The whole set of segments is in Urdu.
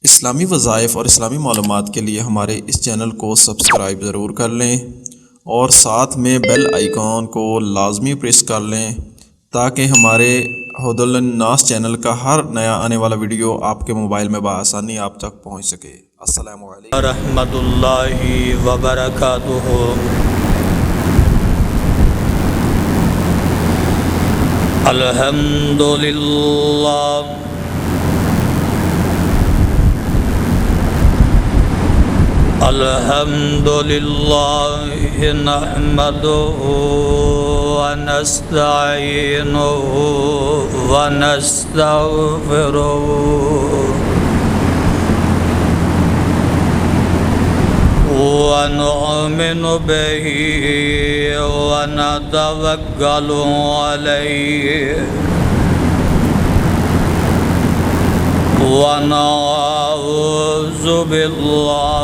اسلامی وظائف اور اسلامی معلومات کے لیے ہمارے اس چینل کو سبسکرائب ضرور کر لیں اور ساتھ میں بیل آئیکن کو لازمی پریس کر لیں تاکہ ہمارے ہدی للناس چینل کا ہر نیا آنے والا ویڈیو آپ کے موبائل میں بآسانی آپ تک پہنچ سکے۔ السلام علیکم رحمۃ اللہ وبرکاتہ۔ الحمد للہ الحمد للہ نحمدہ ونستعینہ ونستغفرہ ونؤمن به ونتوکل علیہ ونعوذ باللہ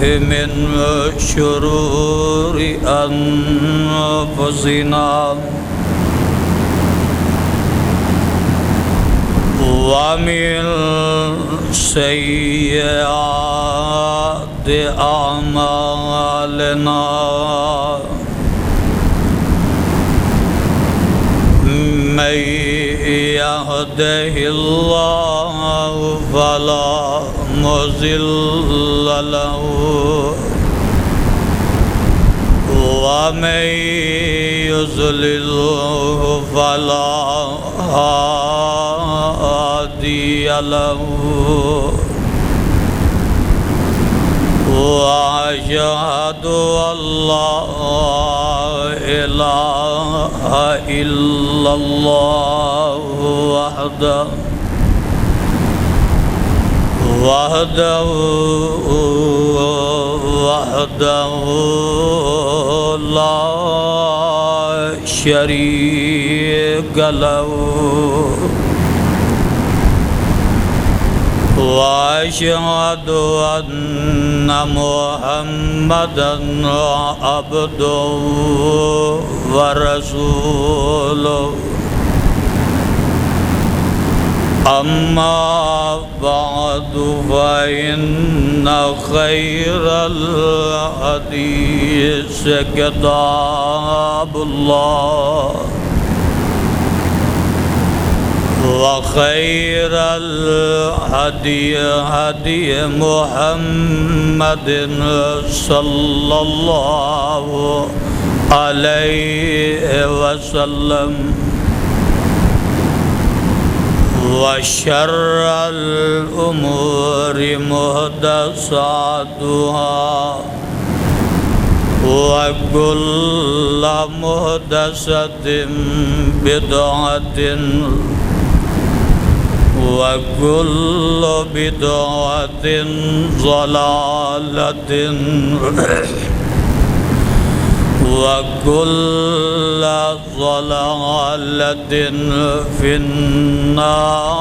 من شرور انفسنا ومن سیئات اعمالنا من يهده الله فلا مضل له ومن يضلل فلا هادي له وأشهد أن لا إله إلا الله وحده لا شريك له وأشهد أن محمدًا عبده ورسوله أما بعد فإن خير الحديث كتاب الله وخير الهدي هدي محمد صلى الله عليه وسلم وشر الأمور محدثاتها وكل محدثة بدعة وكل بدعة ضلالة وكل ضلالة في النار۔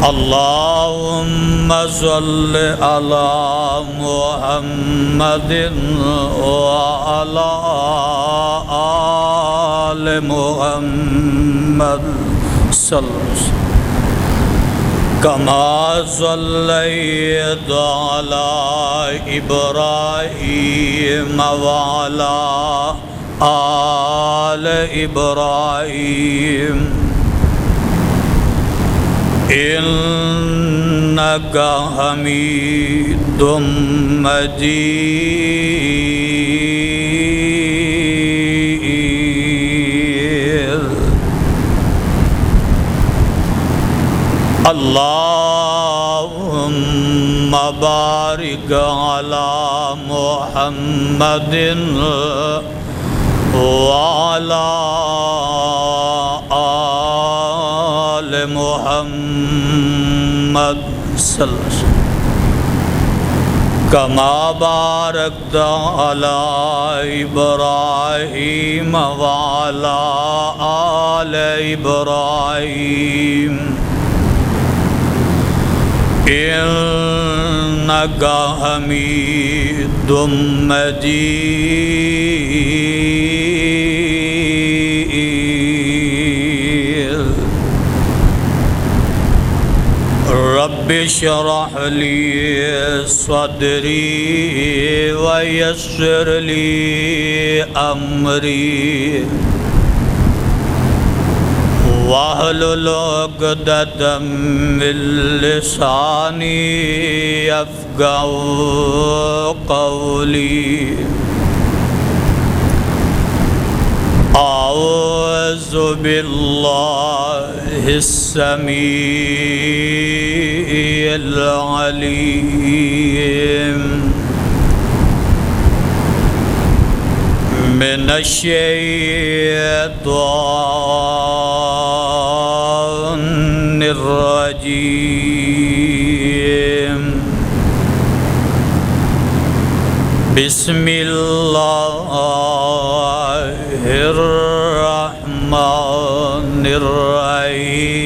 اللهم صل على محمد وعلى آل محمد صلی اللہ علیہ وسلم كما صليت على إبراهيم وعلى آل إبراهيم إنك حميد مجيد۔ اللهم بارك على محمد وعلى آل محمد صلی اللہ علیہ وسلم كما باركت على إبراهيم وعلى آل إبراهيم إنك حميد مجيد۔ رب اشرح لي صدري ويسر لي أمري واحلل عقدة من لساني يفقهوا قولي أعوذ بالله السميع العليم من الشيطان الرجيم بسم الله الرحمن الرحيم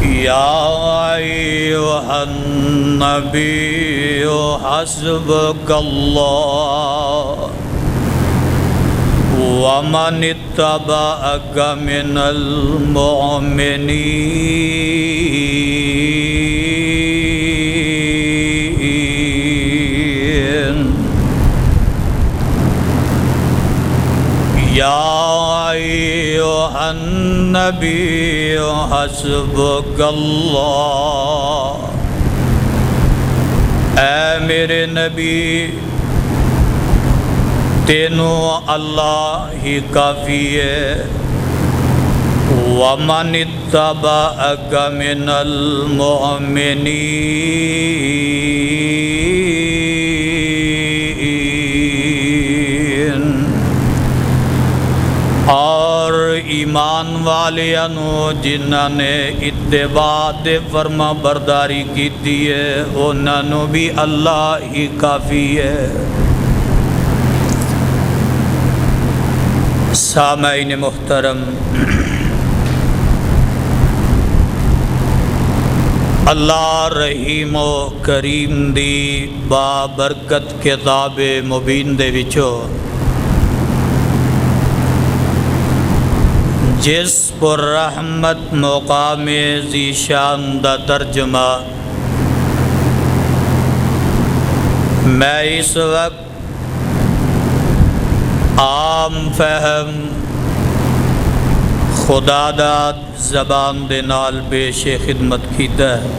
يا أيها النبي حسبك الله ومن اتبعك من المؤمنين يا أيها النبي حسبك الله اے میرے نبی تینوں اللہ ہی کافی ہے وَمَنِ اتَّبَعَكَ مِنَ الْمُؤْمِنِينَ اور ایمان والیاں جنہاں نے اتباع دے فرما برداری کیتی ہے انہاں بھی اللہ ہی کافی ہے۔ سامعین محترم، اللہ رحیم و کریم دی بابرکت کتاب مبین دے وچوں جس پر رحمت مقام ذی شان دا ترجمہ میں اس وقت عام فہم خدا داد زبان دے نال پیش خدمت کیتا ہے۔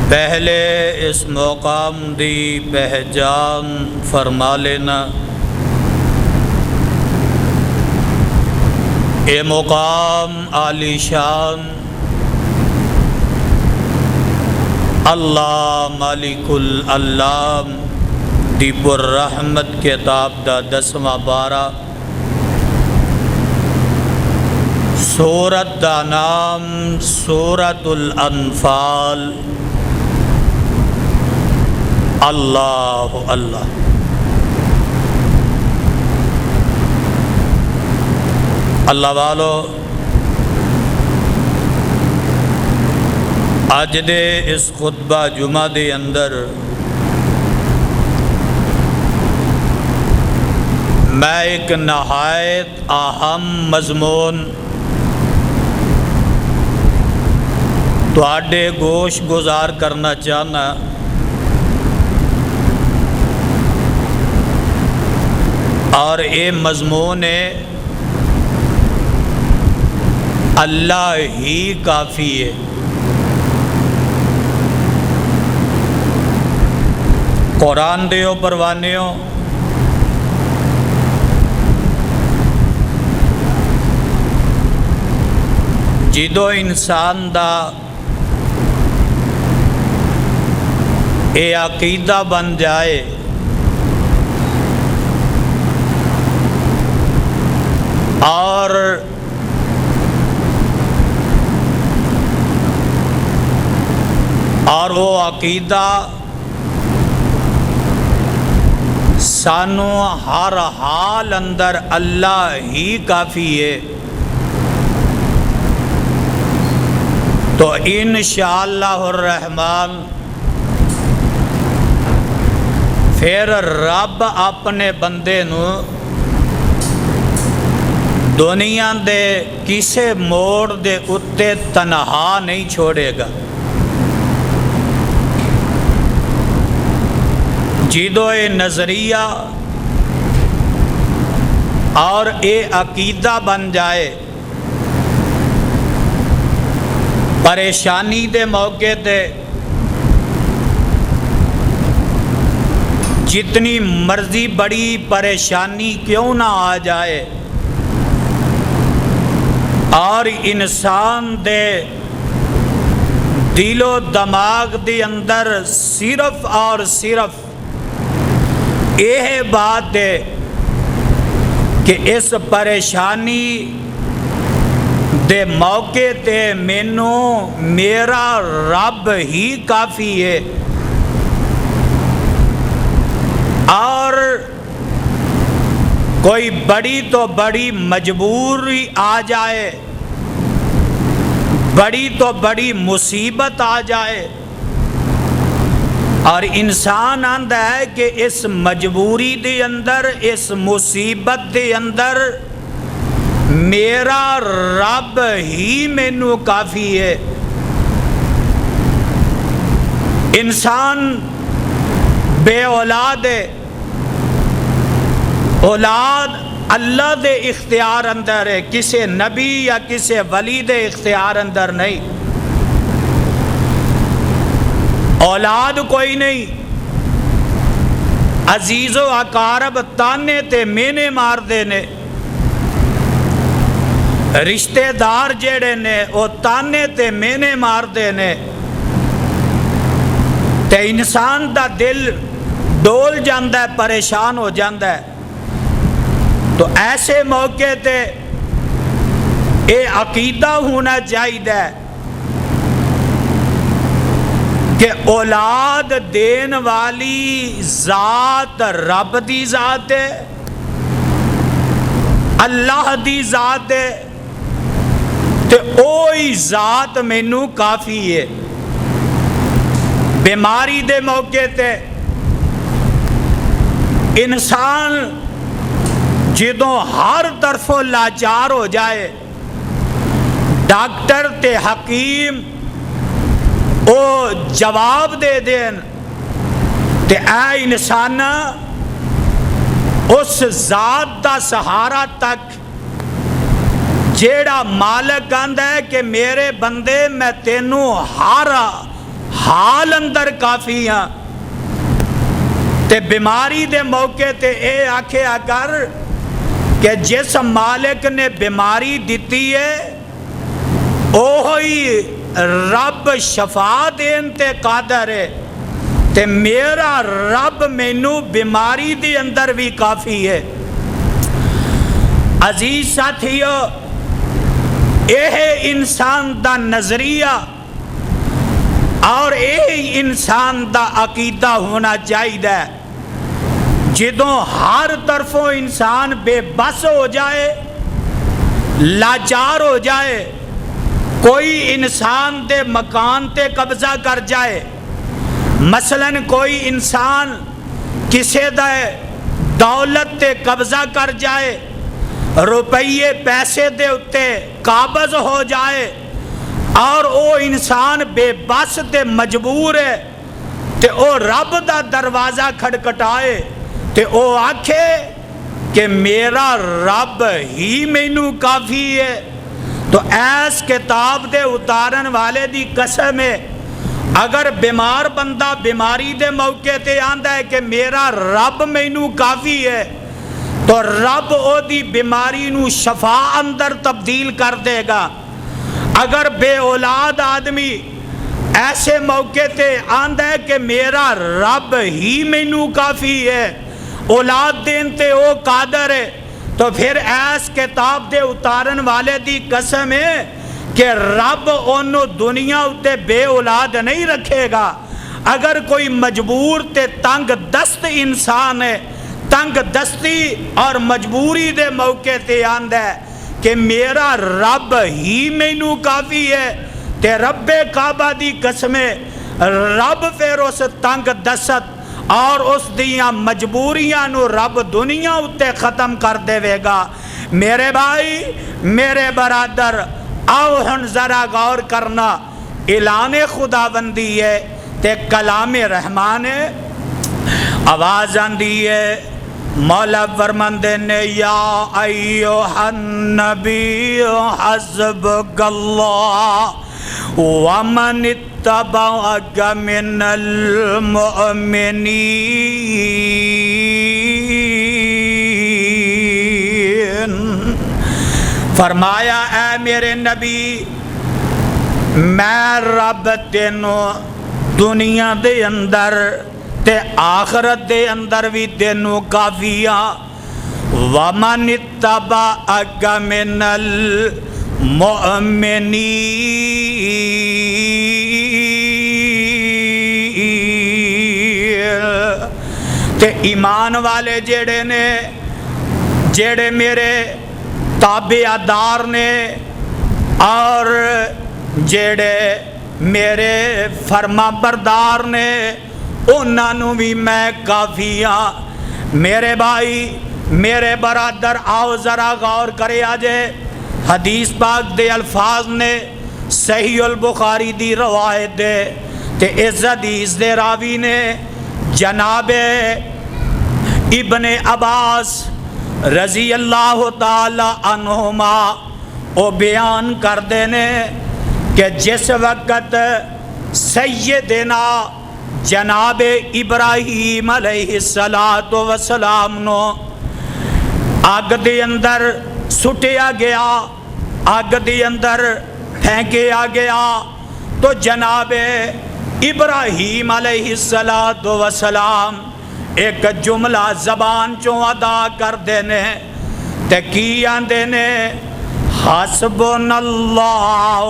پہلے اس مقام دی پہچان فرما لینا، اے مقام عالی شان اللہ مالک العلام دی پر رحمت کتاب دا 10واں بارہ، سورت دا نام سورت الانفال۔ اللہ اللہ، اللہ والو اج دے اس خطبہ جمعہ دے اندر میں ایک نہایت اہم مضمون تواڈے گوش گزار کرنا چاہنا، اور یہ مضمون ہے اللہ ہی کافی ہے۔ قرآن دیو پروانیو، جدو انسان دا اے عقیدہ بن جائے اور وہ عقیدہ سانو ہر حال اندر اللہ ہی کافی ہے، تو انشاءاللہ الرحمن پھر رب اپنے بندے نو دنیا دے کسے موڑ دے اتے تنہا نہیں چھوڑے گا۔ جدو یہ نظریہ اور یہ عقیدہ بن جائے، پریشانی دے موقع تے جتنی مرضی بڑی پریشانی کیوں نہ آ جائے، اور انسان دے دل و دماغ دے اندر صرف اور صرف یہ بات ہے کہ اس پریشانی دے موقع تے مینو میرا رب ہی کافی ہے، اور کوئی بڑی تو بڑی مجبوری آ جائے، بڑی تو بڑی مصیبت آ جائے، اور انسان آندا ہے کہ اس مجبوری دے اندر، اس مصیبت دے اندر میرا رب ہی مینو کافی ہے۔ انسان بے اولاد ہے، اولاد اللہ دے اختیار اندر ہے، کسے نبی یا کسے ولی دے اختیار اندر نہیں۔ اولاد کوئی نہیں، عزیز و اقارب تانے تے مینے مار دینے، رشتے دار جڑے نے وہ تانے تے مینے مار دینے، تے انسان دا دل ڈول جاندہ ہے، پریشان ہو جاندہ ہے۔ تو ایسے موقع تے اے عقیدہ ہونا چاہیے کہ اولاد دین والی ذات رب دی ذات ہے، اللہ دی ذات ہے، تے اوہی ذات مینوں کافی ہے۔ بیماری دے موقع تے انسان جدوں ہر طرفوں لاچار ہو جائے، ڈاکٹر تے حکیم او جواب دے دین تے اے انسان اس ذات دا سہارا تک جیڑا مالک آندا ہے کہ میرے بندے میں تینوں ہر حال اندر کافی ہاں، تے بیماری دے موقع تے اے آکھے اگر کہ جس مالک نے بیماری دیتی ہے اوہی رب شفا دین تے قادر ہے، تے میرا رب مینوں بیماری دے اندر بھی کافی ہے۔ عزیز ساتھیو، یہ انسان دا نظریہ اور یہ انسان دا عقیدہ ہونا چاہیے۔ جدوں ہر طرفوں انسان بے بس ہو جائے، لاچار ہو جائے، کوئی انسان دے مکان تے قبضہ کر جائے، مثلا کوئی انسان کسے دے دولت تے قبضہ کر جائے، روپیے پیسے دے اتے قابض ہو جائے، اور او انسان بے بس تے مجبور ہے، تے او رب دا دروازہ کھٹکھٹائے تے او آکھے کہ میرا رب ہی مینوں کافی ہے، تو ایس کتاب دے اتارن والے دی قسم ہے، اگر بیمار بندہ بیماری دے موقع تے آندا ہے کہ میرا رب مینوں کافی ہے، تو رب او دی بیماری نو شفا اندر تبدیل کر دے گا۔ اگر بے اولاد آدمی ایسے موقع تے آندا ہے کہ میرا رب ہی مینوں کافی ہے، اولاد دین تے او قادر ہے، تو پھر ایس کتاب دے اتارن والے دی قسم ہے کہ رب انہوں دنیا اتے بے اولاد نہیں رکھے گا۔ اگر کوئی مجبور تے تنگ دست انسان ہے، تنگ دستی اور مجبوری دے موقع تے آندا ہے کہ میرا رب ہی مینوں کافی ہے، تے رب کعبہ دی قسم ہے، رب پھر اس تنگ دست اور اس دیاں مجبوریاں نو رب دنیا اتے ختم کر دے گا۔ میرے بھائی میرے برادر آؤ ہن ذرا غور کرنا، اعلان خداوندی ہے تے کلام رحمان ہے، آواز آندی ہے، مولا فرماندے نے یا ایھا النبی حسبک اللہ ومن اتبعک من المؤمنین۔ فرمایا اے میرے نبی میں رب تینوں دنیا دے اندر تے آخرت دے اندر بھی تینوں کافیاں، وَمَنِ اتَّبَعَكَ مِنَ الْمُؤْمِنِينَ۔ تے ایمان والے جیڑے نے، جیڑے میرے تابعدار نے اور جیڑے میرے فرما بردار نے، انہاں نو بھی میں کافی ہاں۔ میرے بھائی میرے برادر آؤ ذرا غور کرے آجے، حدیث پاک دے الفاظ نے صحیح البخاری دی روایت دے تے اس حدیث دے راوی نے جناب ابن عباس رضی اللہ تعالی عنہما او بیان کر دینے کہ جس وقت سیدنا جناب ابراہیم علیہ السلام نو آگ دے اندر سٹیا گیا، آگ دے اندر پھینکیا گیا، تو جناب ابراہیم علیہ السلام ایک جملہ زبان چوں ادا کر دینے تے کیاں دینے حسبنا اللہ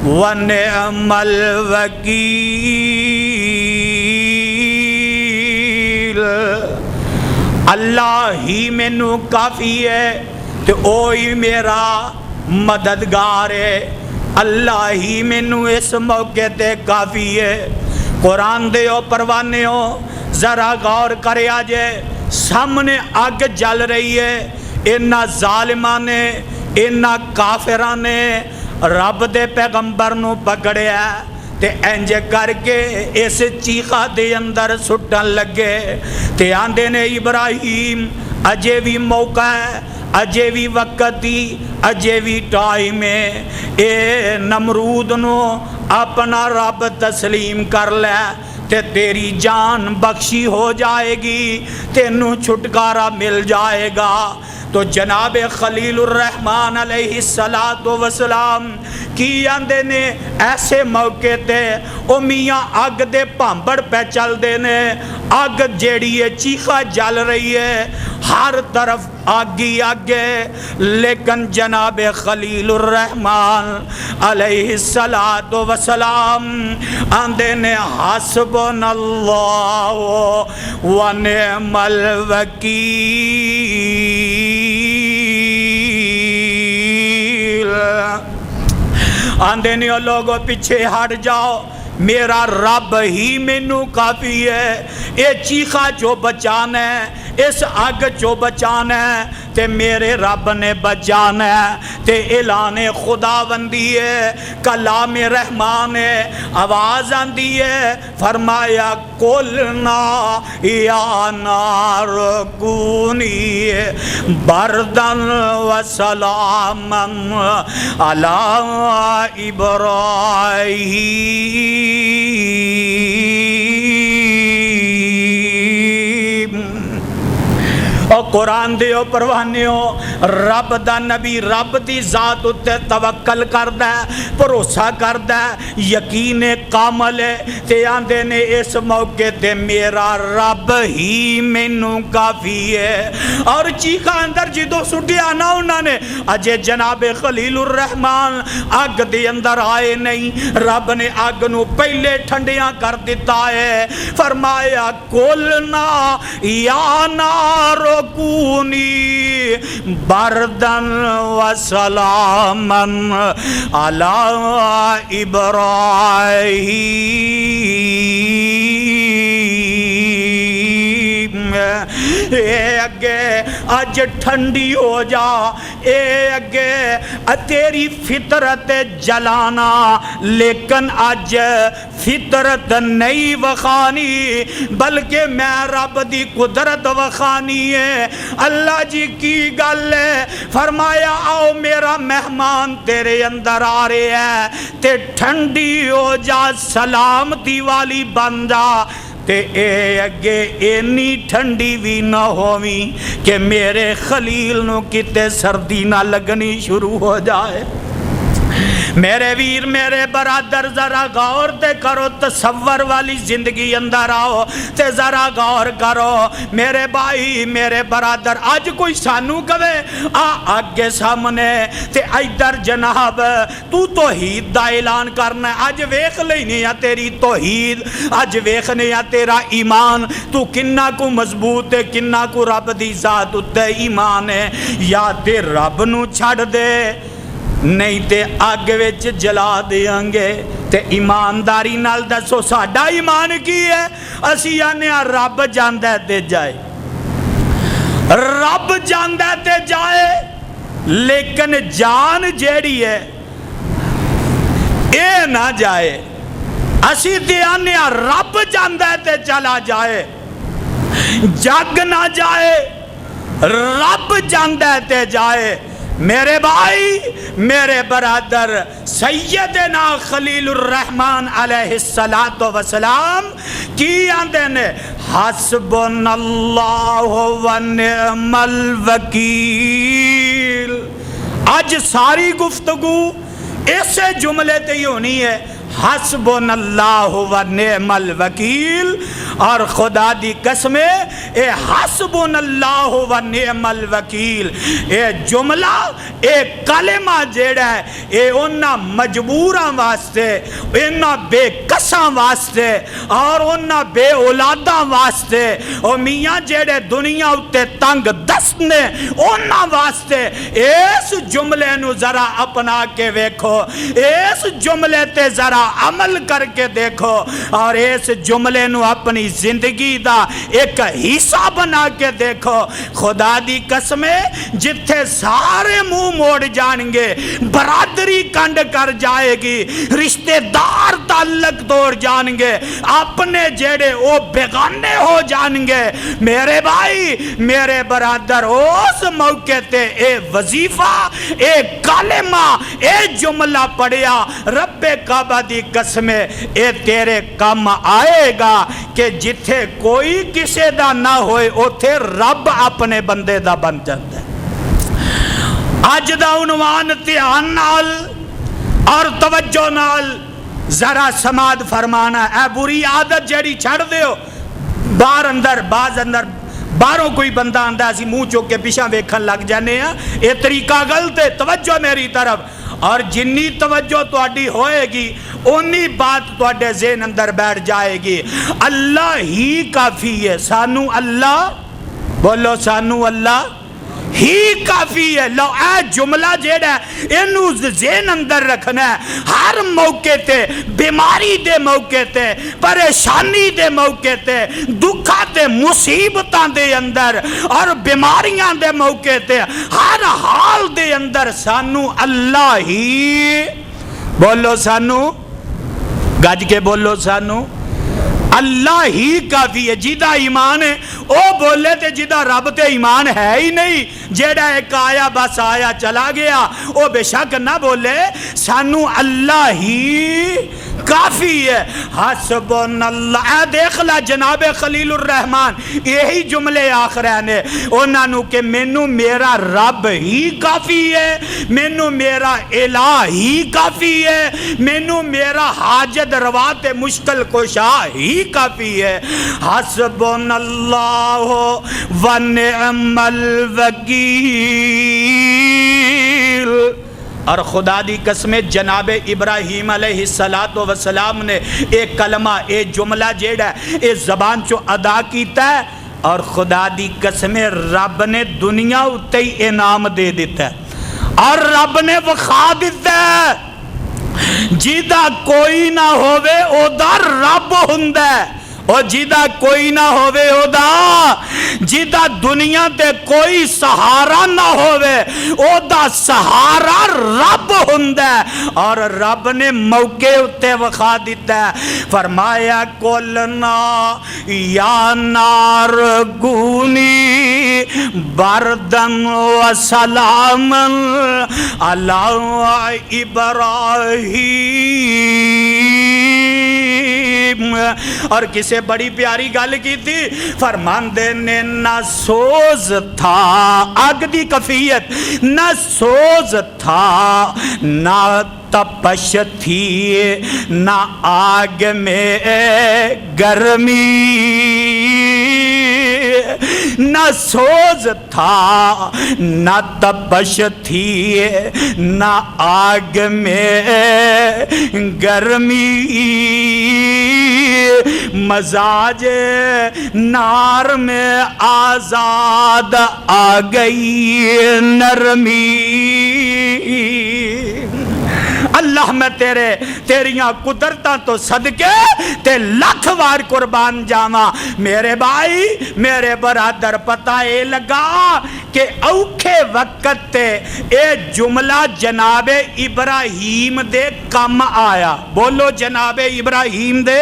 ونعم الوکیل، اللہ ہی مینوں کافی ہے تے اوہی میرا مددگار ہے، اللہ ہی مینوں اس موقع تے کافی ہے۔ قرآن دیو پروانیو ذرا غور کرے آجے، سامنے آگ جل رہی ہے، انہاں ظالماں نے انہاں کافراں نے رب دے پیغمبر نو پکڑیا تے انج کر کے اس چیخا دے اندر سٹن لگے تے آندے نے ابراہیم اجے بھی موقع ہے، اجے بھی وقت ہی، اجے بھی ٹائم ہے، اے نمرود نو اپنا رب تسلیم کر لے تے تیری جان بخشی ہو جائے گی، تینوں چھٹکارا مل جائے گا۔ تو جناب خلیل الرحمن علیہ السلام کی آندے نے ایسے موقع تے او میاں آگ دے پامبڑ پہ چل دینے، آگ جیڑی ہے چیخا جل رہی ہے، ہر طرف آگی آگے، لیکن جناب خلیل الرحمن علیہ السلام آندے نے حسبنا اللہ ونعم الوکیل۔ آندے نے لوگوں پیچھے ہٹ جاؤ، میرا رب ہی مینوں کافی ہے، اے چیخا جو بچانا ہے، اس آگ جو بچانا ہے تے میرے رب نے بچانا ہے، تے اعلان خداوندی ہے، کلام رحمان ہے، آواز آندی ہے، فرمایا قُلْنَا يَا نَارُ كُونِي بَرْدًا وَسَلَامًا عَلَىٰ إِبْرَاہِيمَ۔ اور قرآن دیو پروانیو، رب دا نبی رب دی ذات اتے توکل کردہ ہے، بھروسہ کردہ ہے، یقین کامل ہے، تے آندے نے اس موقع تے میرا رب ہی مینوں کافی ہے۔ اور چیخا اندر جدو سٹیا نا انہوں نے، اجے جناب خلیل الرحمن آگ دے اندر آئے نہیں، رب نے آگ نو پہلے ٹھنڈیاں کر دیتا ہے، فرمایا قُلْنَا يَا نَارُ كُونِي بَرْدًا وَسَلَامًا عَلَىٰ إِبْرَاہِيمَ۔ اے اگے اج ٹھنڈی ہو جا، اے اگے تیری فطرت جلانا، لیکن اج فطرت نہیں وخانی بلکہ میں رب دی قدرت وخانی ہے۔ اللہ جی کی گل ہے؟ فرمایا آؤ میرا مہمان تیرے اندر آ رہے ہیں تے ٹھنڈی ہو جا، سلامتی والی بن جا، تے اے اگے اینی ٹھنڈی بھی نہ ہوویں کہ میرے خلیل نو کتے سردی نہ لگنی شروع ہو جائے۔ میرے ویر میرے برادر ذرا غور تے کرو، تصور والی زندگی اندر آؤ تے ذرا غور کرو میرے بھائی میرے برادر۔ آج کوئی سانو کہے آگے سامنے تے ادھر جناب تو توحید دا اعلان کرنا ہے، اج ویکھ لینے یا تیری توحید، اج ویکھنے یا تیرا ایمان تو کننا کو مضبوط ہے، کننا کو رب دی ذات اتے ایمان ہے، یا تے رب نو چھڑ دے نہیں تے آگ وچ جلا دیاں گے۔ تے ایمانداری نال دسو ساڈا ایمان کی ہے؟ اسی آنے رب جاندہ تے جائے، رب جاندہ تے جائے، لیکن جان جیڑی ہے اے نہ جائے۔ اسی تے آنے رب جاندہ تے چلا جائے، جگ نہ جائے، رب جاندہ تے جائے۔ میرے بھائی میرے برادر سیدنا خلیل الرحمن علیہ السلام کی آندے نے حسبنا اللہ و نعم الوکیل۔ آج ساری گفتگو ایسے جملے تے ہی ہونی ہے، حسبنا اللہ و نعم الوکیل، اور خدا دی قسمیں اے حسبنا اللہ و نعم الوکیل اے جملہ اے کلمہ جیڑا ہے اے انہا مجبوراں واسطے، انہا بے قساں واسطے اور انہا بے اولاداں واسطے، اور میاں جیڑے دنیا اتے تنگ دست نے انہا واسطے اس جملے نو ذرا اپنا کے ویکھو، اس جملے تے ذرا عمل کر کے دیکھو، اور اس جملے نو اپنی زندگی دا ایک حصہ بنا کے دیکھو۔ خدا دی قسمیں جتھے سارے منہ موڑ جان گے، برادری کنڈ کر جائے گی، رشتہ دار تعلق توڑ جان گے، اپنے جیڑے او بیگانے ہو جان گے، میرے بھائی میرے برادر اس موقع تے اے وظیفہ اے کلمہ اے جملہ پڑھیا رب کعبہ دی قسمیں اے تیرے کام آئے گا کہ جتھے کوئی کسے دا نہ ہوئے اوتھے رب اپنے بندے دا بن جاتا ہے۔ آج دا عنوان دھیان نال اور توجہ نال ذرا سماعت فرمانا، اے بری عادت جڑی چھڑ دیو، باہر اندر باز اندر باہروں کوئی بندہ آندہ اسی منہ چوک کے پیچھے ویکھن لگ جانے ہیں، اے طریقہ غلط ہے۔ توجہ میری طرف، اور جنی توجہ تواڈی ہوئے گی اونی بات تواڈے ذہن اندر بیٹھ جائے گی۔ اللہ ہی کافی ہے، سانو اللہ بولو، سانو اللہ ہی کافی ہے۔ لو اے جملہ جیڑا ہے انہوں ذہن اندر رکھنا ہے، ہر موقع تے، بیماری دے موقع تے، پریشانی دے موقع تے، دکھا تے مصیبتاں دے اندر اور بیماریاں دے موقع تے، ہر حال دے اندر سانو اللہ ہی بولو، سانو گج کے بولو، سانو اللہ ہی کافی ہے۔ جیدہ ایمان ہے او بولے تے جیدہ رب تے ایمان ہے ہی نہیں، جیڑا ایک آیا بس آیا چلا گیا او بے شک نہ بولے، سانو اللہ ہی کافی ہے۔ حسبنا اللہ، اے دیکھ لا جناب خلیل الرحمن یہی جملے آخرہ نے انہاں نو کہ مینو میرا رب ہی کافی ہے، مینو میرا الہ ہی کافی ہے، مینو میرا حاجت روا تے مشکل کشا ہی کافی ہے۔ حسبنا اللہ و نعم الوکیل۔ اور خدا دی قسمیں جناب ابراہیم علیہ السلام نے ایک کلمہ ایک جملہ جیڑا ہے اس زبان چو ادا کیتا ہے، اور خدا دی قسمیں رب نے دنیا اتے ہی انعام دے دیتا ہے، اور رب نے وخا دیتا ہے جیدہ کوئی نہ ہووے او دا رب ہندہ ہے، او جیدہ کوئی نہ ہووے او دا جیدہ دنیا تے کوئی سہارا نہ ہووے او دا سہارا رب ہندہ اور رب نے موقع اتے وخا دیتا ہے فرمایا قلنا یا نار کونی بردن و سلاما علی ابراہیم اور کسے بڑی پیاری گل کی تھی فرماندے نے نہ سوز تھا آگ دی کفیت نہ سوز تھا نہ تپش تھی نہ آگ میں گرمی نہ سوز تھا نہ تپش تھی نہ آگ میں گرمی مزاج نار میں آزاد آ گئی نرمی اللہ میں تیریاں قدرتاں تو صدقے تے لکھ وار قربان جاواں میرے بھائی میرے برادر پتہ اے لگا کہ اوکھے وقت تے اے جملہ جناب ابراہیم دے کم آیا بولو جناب ابراہیم دے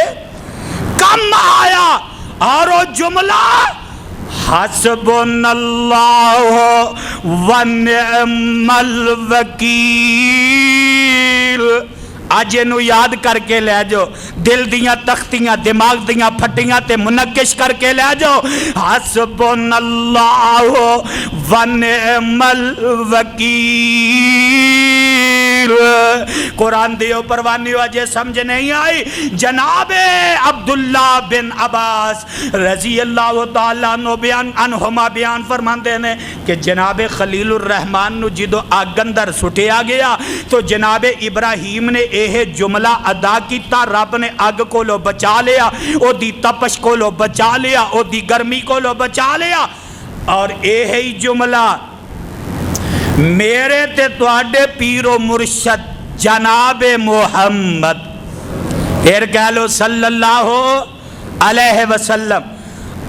کم آیا اور وہ جملہ حسبنا اللہ ونعم الوکیل آج انہوں یاد کر کے لے جو دل دیاں تختیاں دماغ دیاں پھٹیاں تے منقش کر کے لے جو حسبنا اللہ ونعم الوکیل قرآن دیو پروانیو اجے سمجھ نہیں آئی جناب عبداللہ بن عباس رضی اللہ تعالیٰ عنہما بیان فرماندے نے کہ جناب خلیل الرحمن نو جدو آگندر سٹیا گیا تو جناب ابراہیم نے یہ جملہ ادا کیتا رب نے اگ کو لو بچا لیا او دی تپش کو لو بچا لیا او دی گرمی کو لو بچا لیا اور یہی جملہ میرے تے تواڈے پیر و مرشد جناب محمد پھر کہہ لو صلی اللہ علیہ وسلم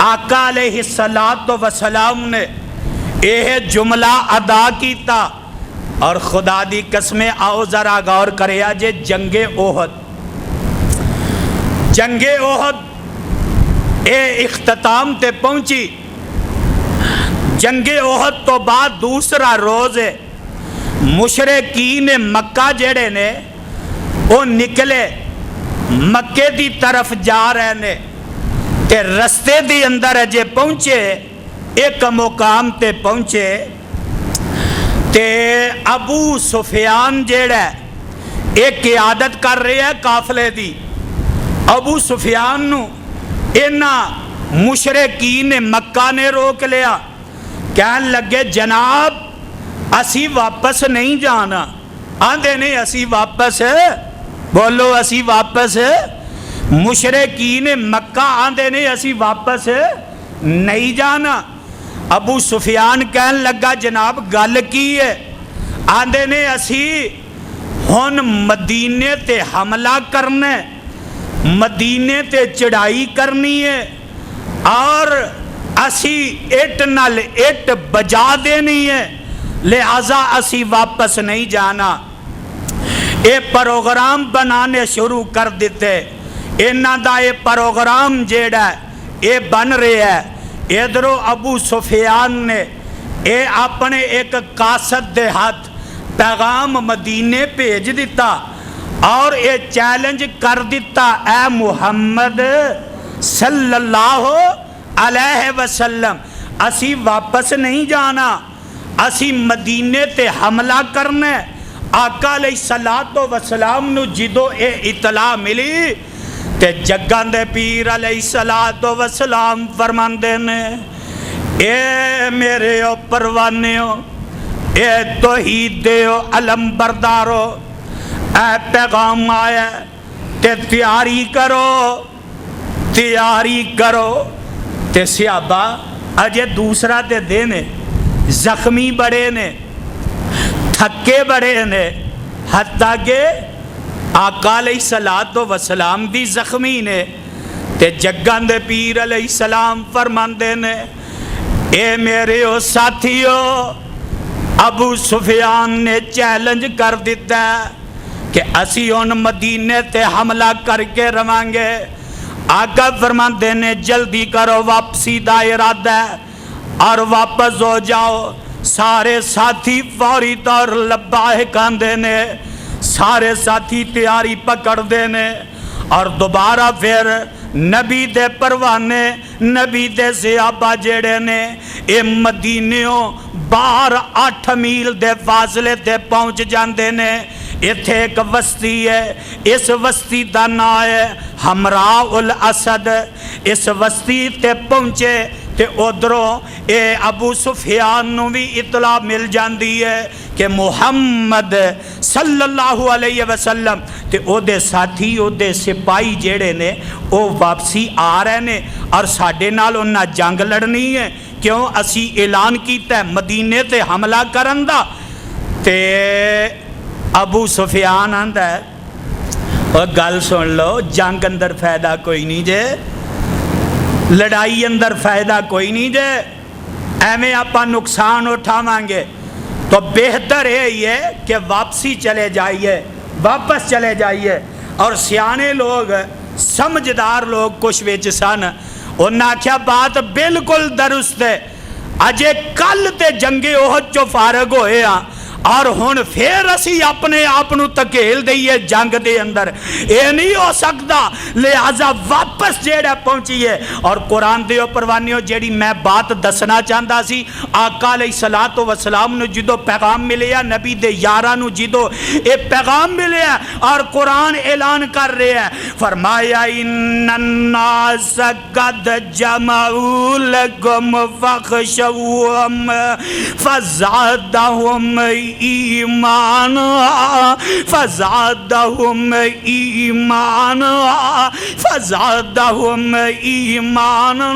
آقا علیہ السلام نے یہ جملہ ادا کیتا اور خدا دی قسمیں آؤ ذرا غور کرے آجے جنگ احد اے اختتام تے پہنچی جنگ احد تو بعد دوسرا روز ہے مشرکین مکہ جڑے نے وہ نکلے مکے دی طرف جا رہے نے تے رستے دی اندر اجے پہنچے ایک مقام تے پہنچے تے ابو سفیان جیڑا ہے ایک قیادت کر رہے ہے قافلے دی ابو سفیان نو اینا مشرکین مکہ نے روک لیا کہنے لگے جناب اسی واپس نہیں جانا آندے نہیں اسی واپس ہے بولو اسی واپس ہے مشرکین مکہ آندے نہیں اسی واپس ہے نہیں جانا ابو سفیان کہنے لگا جناب گل کی ہے آندے نے اسی ہن مدینے تے حملہ کرنے مدینے تے چڑھائی کرنی ہے اور اسی اٹ نال اٹ بجا دینی ہے لہذا اسی واپس نہیں جانا اے پروگرام بنانے شروع کر دیتے انہاں دا اے پروگرام جیڑا ہے اے بن رہے ہے ادھرو ابو سفیان نے اے اپنے ایک قاصد دے ہاتھ پیغام مدینے بھیج دیتا اور اے چیلنج کر دیتا اے محمد صلی اللہ علیہ وسلم اسی واپس نہیں جانا اسی مدینے تے حملہ کرنے آقا علیہ السلام نو جدو اے اطلاع ملی تے جگان دے پیر علیہ السلام فرماندے نے اے میرے او پروانیو اے توحیدیو علم بردارو اے پیغام آیا تے تیاری کرو تے صحابہ اجے دوسرا تے دینے زخمی بڑے نے تھکے بڑے نے حتیٰ کہ آقا علیہ السلام بھی زخمی نے تے جگاں دے پیر علیہ السلام فرماندے نے اے میرے او ساتھیو ابو سفیان نے چیلنج کر دیتا ہے کہ اسی ان مدینے تے حملہ کر کے روان گے. آقا فرماندے نے جلدی کرو واپسی دا ارادہ ہے اور واپس ہو جاؤ. سارے ساتھی فوری طور لبیک آندے نے, سارے ساتھی تیاری پکڑ دے نے اور دوبارہ پھر نبی دے پروانے نبی دے صحابہ جڑے نے اے مدینیوں 12-8 میل دے فاصلے تے پہنچ جاندے نے. ایتھے ایک وسطی ہے, اس وسطی دا نام ہے حمراء الاسد. اس وسطی تے پہنچے تے ادھروں اے ابو سفیان نو بھی اطلاع مل جاندی ہے کہ محمد صلی اللہ علیہ وسلم تے او دے ساتھی او دے سپاہی جیڑے نے او واپسی آ رہے نے اور ساڈے نال انہاں جنگ لڑنی ہے. کیوں اسی اعلان کیتا ہے مدینے تے حملہ کرن دا. تے ابو سفیان آندا ہے اور گل سن لو, جنگ اندر فائدہ کوئی نہیں جے, لڑائی اندر فائدہ کوئی نہیں جے, ایویں آپا نقصان اٹھاواں گے تو بہتر ہے کہ واپسی چلے جائیے, واپس چلے جائیے. اور سیانے لوگ سمجھدار لوگ کچھ وچ سن, انہاں آکھیا بات بالکل درست ہے, اجے کل تے جنگ احد چو فارغ ہوئے ہاں اور ہن پھر اسی اپنے آپ نو تکیل دئیے جنگ دے اندر, اے نہیں ہو سکتا. لہذا واپس جیڑا پہنچیے. اور قرآن دے پروانیوں جیڑی میں بات دسنا چاہتا سی, آقا علیہ الصلوۃ والسلام نو جدو پیغام ملیا, نبی دے یاراں نو جدو اے پیغام ملیا اور قرآن اعلان کر رہے ہیں, فرمایا ان الناس قد جمعوا لکم فاخشوہم فزادہم ایمانا فزادہم ایمانا فزادہم ایمانا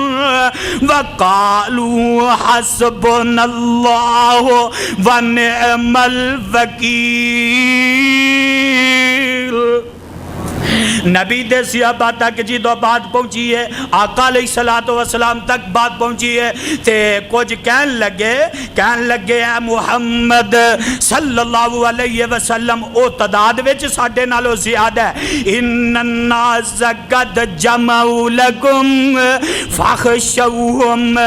وقالوا حسبنا اللہ ونعم الوکیل. نبی دے صحابہ تک جدو بات پہنچی ہے, آقا علیہ الصلوۃ والسلام تک بات پہنچی ہے تے کچھ کہن لگے اے محمد صلی اللہ علیہ وسلم او تعداد وچ ساڈے نالوں زیادہ ہے. ان الناس قد جمعوا لکم فاخشوہم,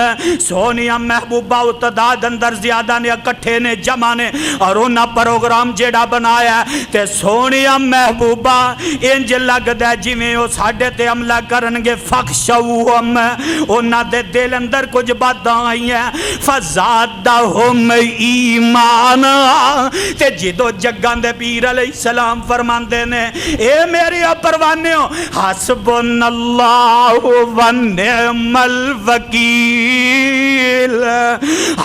سونیا محبوبہ او تعداد اندر زیادہ نے, اکٹھے نے, جمع نے اور انہاں پروگرام جیڑا بنایا ہے تے سونیا محبوبہ انج لگدا ہے جویں او ساڈے تے حملہ کرنگے. فخشوہم, انہاں دے دل اندر کچھ باتاں آئیاں. فزادہم ایمانا, تے جدو جگاں دے پیر علیہ السلام فرماندے نے اے میرے پروانیوں حسبنا اللہ ونعم الوکیل,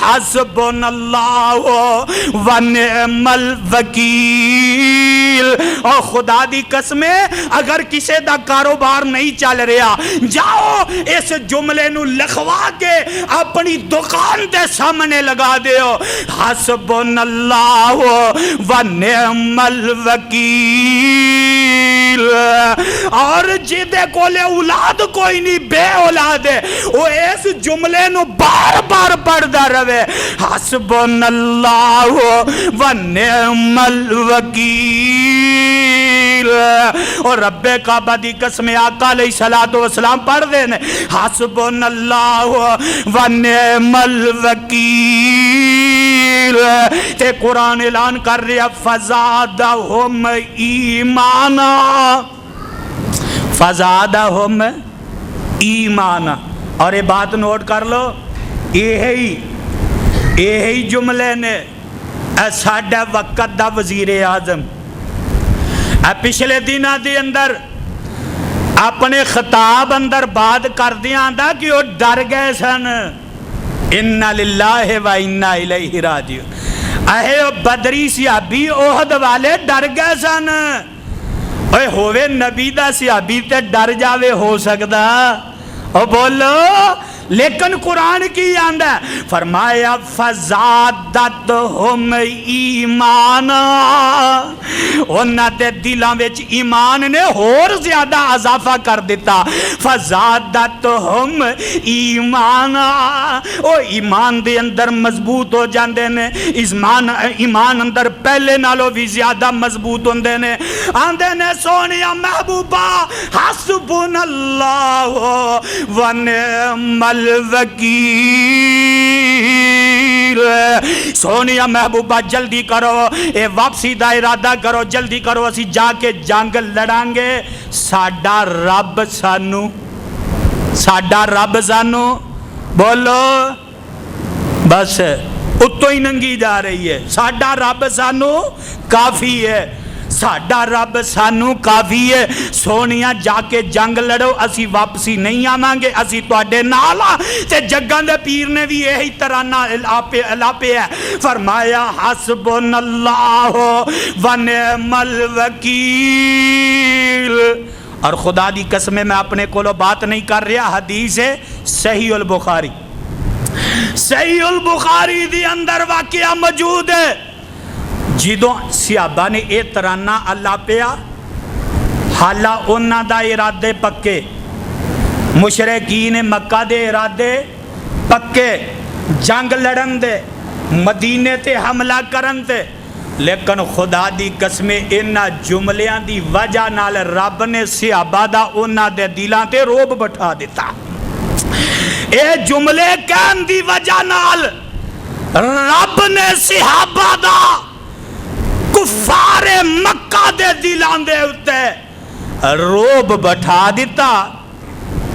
حسبنا اللہ ونعم الوکیل. اور خدا دی قسمیں اگر کسی دا کاروبار نہیں چل رہا, جاؤ اس جملے نو لکھوا کے اپنی دکان دے سامنے لگا دیو, حسبنا اللہ ونعم الوکیل. اور جدے کولے اولاد کوئی نہیں, بے اولاد ہے, وہ اس جملے نو بار بار پڑھدا رہے, حسبنا اللہ ونعم الوکیل. اور رب کعبہ دی قسم آقا علیہ الصلوۃ والسلام پڑھ دے نے حسبنا اللہ ونعم الوکیل. تے قرآن اعلان کر رہا فزادہم ایمانا, فزادہم ایمانا. اور یہ بات نوٹ کر لو, یہی جملے نے ساڈا وقت دا وزیر اعظم پچھلے دنوں دے اندر اپنے خطاب اندر بات کر دیا آندا کہ وہ ڈر گئے سن. انا للہ و انا الیہ راجعون. اے بدری صحابی احد والے ڈر گئے سن. اے ہووے نبی دا صحابی تے ڈر جاوے ہو سکدا؟ او بولو لیکن قرآن کی آندا ہے فرمایا فزادتہم ایمانا انہاں دے دلاں وچ ایمان نے اور زیادہ اضافہ کر دیتا فزادتہم ایمانا او ایمان دے اندر مضبوط ہو جاندے نے ایمان اندر پہلے نالوں بھی زیادہ مضبوط ہوندے نے آندے نے سونیا محبوبہ حسبنا اللہ و نعم الوکیل سونیا محبوبہ جلدی کرو اے واپسی دا ارادہ کرو جلدی کرو اسی جا کے جنگ لڑاں گے ساڈا رب سانو بولو بس اتو ہی ننگی جا رہی ہے ساڈا رب سانو کافی ہے ساڈا رب سانو کافی ہے سونیا جا کے جنگ لڑو اسی واپسی نہیں آواں گے اسی تواڈے نال تے جگاں دے پیر نے بھی یہی ترانہ الاپے ہے فرمایا حسبنا اللہ و نعم الوکیل اور خدا دی قسم میں اپنے کولو بات نہیں کر رہا حدیث ہے صحیح البخاری دی اندر واقعہ موجود ہے جدوں صحابہ نے اے ترانہ اللہ پیا حالا انہاں دا ارادے پکے مشرکین مکہ دے ارادے پکے جنگ لڑن دے مدینے تے حملہ کرن تے لیکن خدا دی قسم انہاں جملیاں دی وجہ نال رب نے صحابہ دا انہاں دے دلاں تے روب بٹھا دیتا اے جملے کہن دی وجہ نال رب نے صحابہ دا کفار مکہ دے دلان دے اتے روب بٹھا دیتا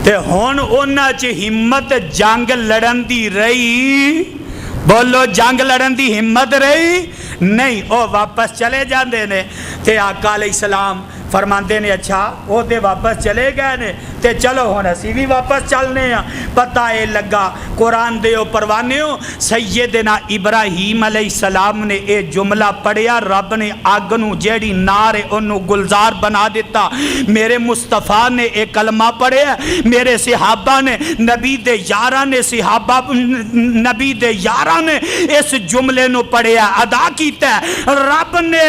تے ہون انہاں چ ہمت جنگ لڑن دی رہی بولو جنگ لڑن دی ہمت رہی نہیں او واپس چلے جاندے نے تے آقا علیہ السلام فرماندے نے اچھا وہ تے واپس چلے گئے نے تے چلو ہن اسی بھی واپس چلنے ہیں پتہ اے لگا قرآن دے او پروانے ہو سیدنا ابراہیم علیہ السلام نے اے جملہ پڑھیا رب نے آگ نو جیڑی نار انہوں گلزار بنا دیتا میرے مصطفیٰ نے اے کلمہ پڑھیا میرے صحابہ نے نبی دے یارہ نے صحابہ نبی دے یارہ نے اس جملے نو پڑھیا ادا کیتا ہے رب نے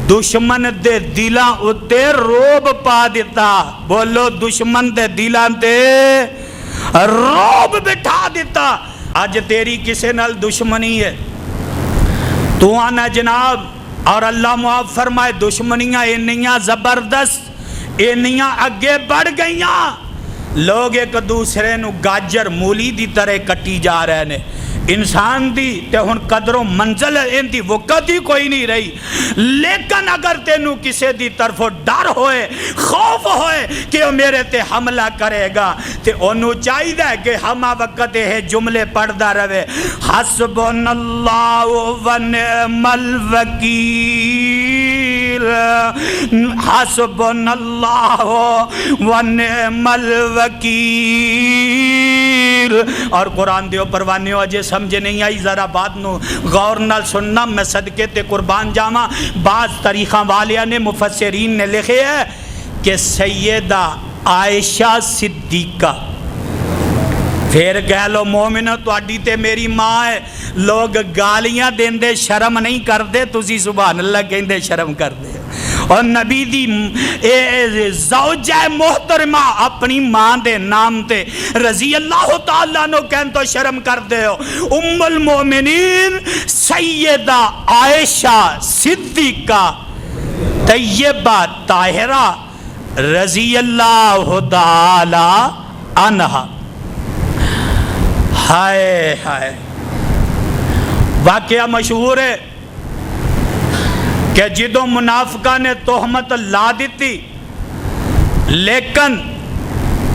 دشمن دے دلاں اتے روب پا دیتا بولو دشمن دے دلاں تے روب بٹھا دیتا آج تیری کسے نال دشمنی ہے تو آنا جناب اور اللہ معاف فرمائے دشمنیاں انیاں زبردست انیاں اگے بڑھ گئیاں لوگ ایک دوسرے نو گاجر مولی دی طرح کٹی جا رہے نے انسان دی تے ہن قدر و منزل ان دی وقت ہی کوئی نہیں رہی لیکن اگر تینوں کسے دی طرف ڈر ہوئے خوف ہوئے کہ وہ میرے تے حملہ کرے گا تے انہوں چاہیے ہے کہ ہما وقت ہے جملے پڑھدا رہے حسبنا اللہ و نعم الوکیل حسبنا اللہ و نعم الوکیل اور قرآن دیو پروانے ہو جے سمجھے نہیں آئی ذرا بات نو غور نال سننا میں صدقے تے قربان جاما بعض طریقہ والیاں نے مفسرین نے لکھے ہے کہ سیدہ عائشہ صدیقہ پھر کہہ لو مومنہ تو اڈی تے میری ماں ہے لوگ گالیاں دین دے شرم نہیں کر دے تسی سبحان اللہ کہیں دے شرم کر دے اور نبی دی زوجہ محترمہ اپنی ماں دے نام تے رضی اللہ تعالیٰ نو کہن تو شرم کر دے ہو ام المومنین سیدہ عائشہ صدیقہ طیبہ طاہرہ رضی اللہ تعالیٰ عنہا ہائے ہائے واقعہ مشہور ہے کہ جدوں منافقہ نے تہمت لا دیتی لیکن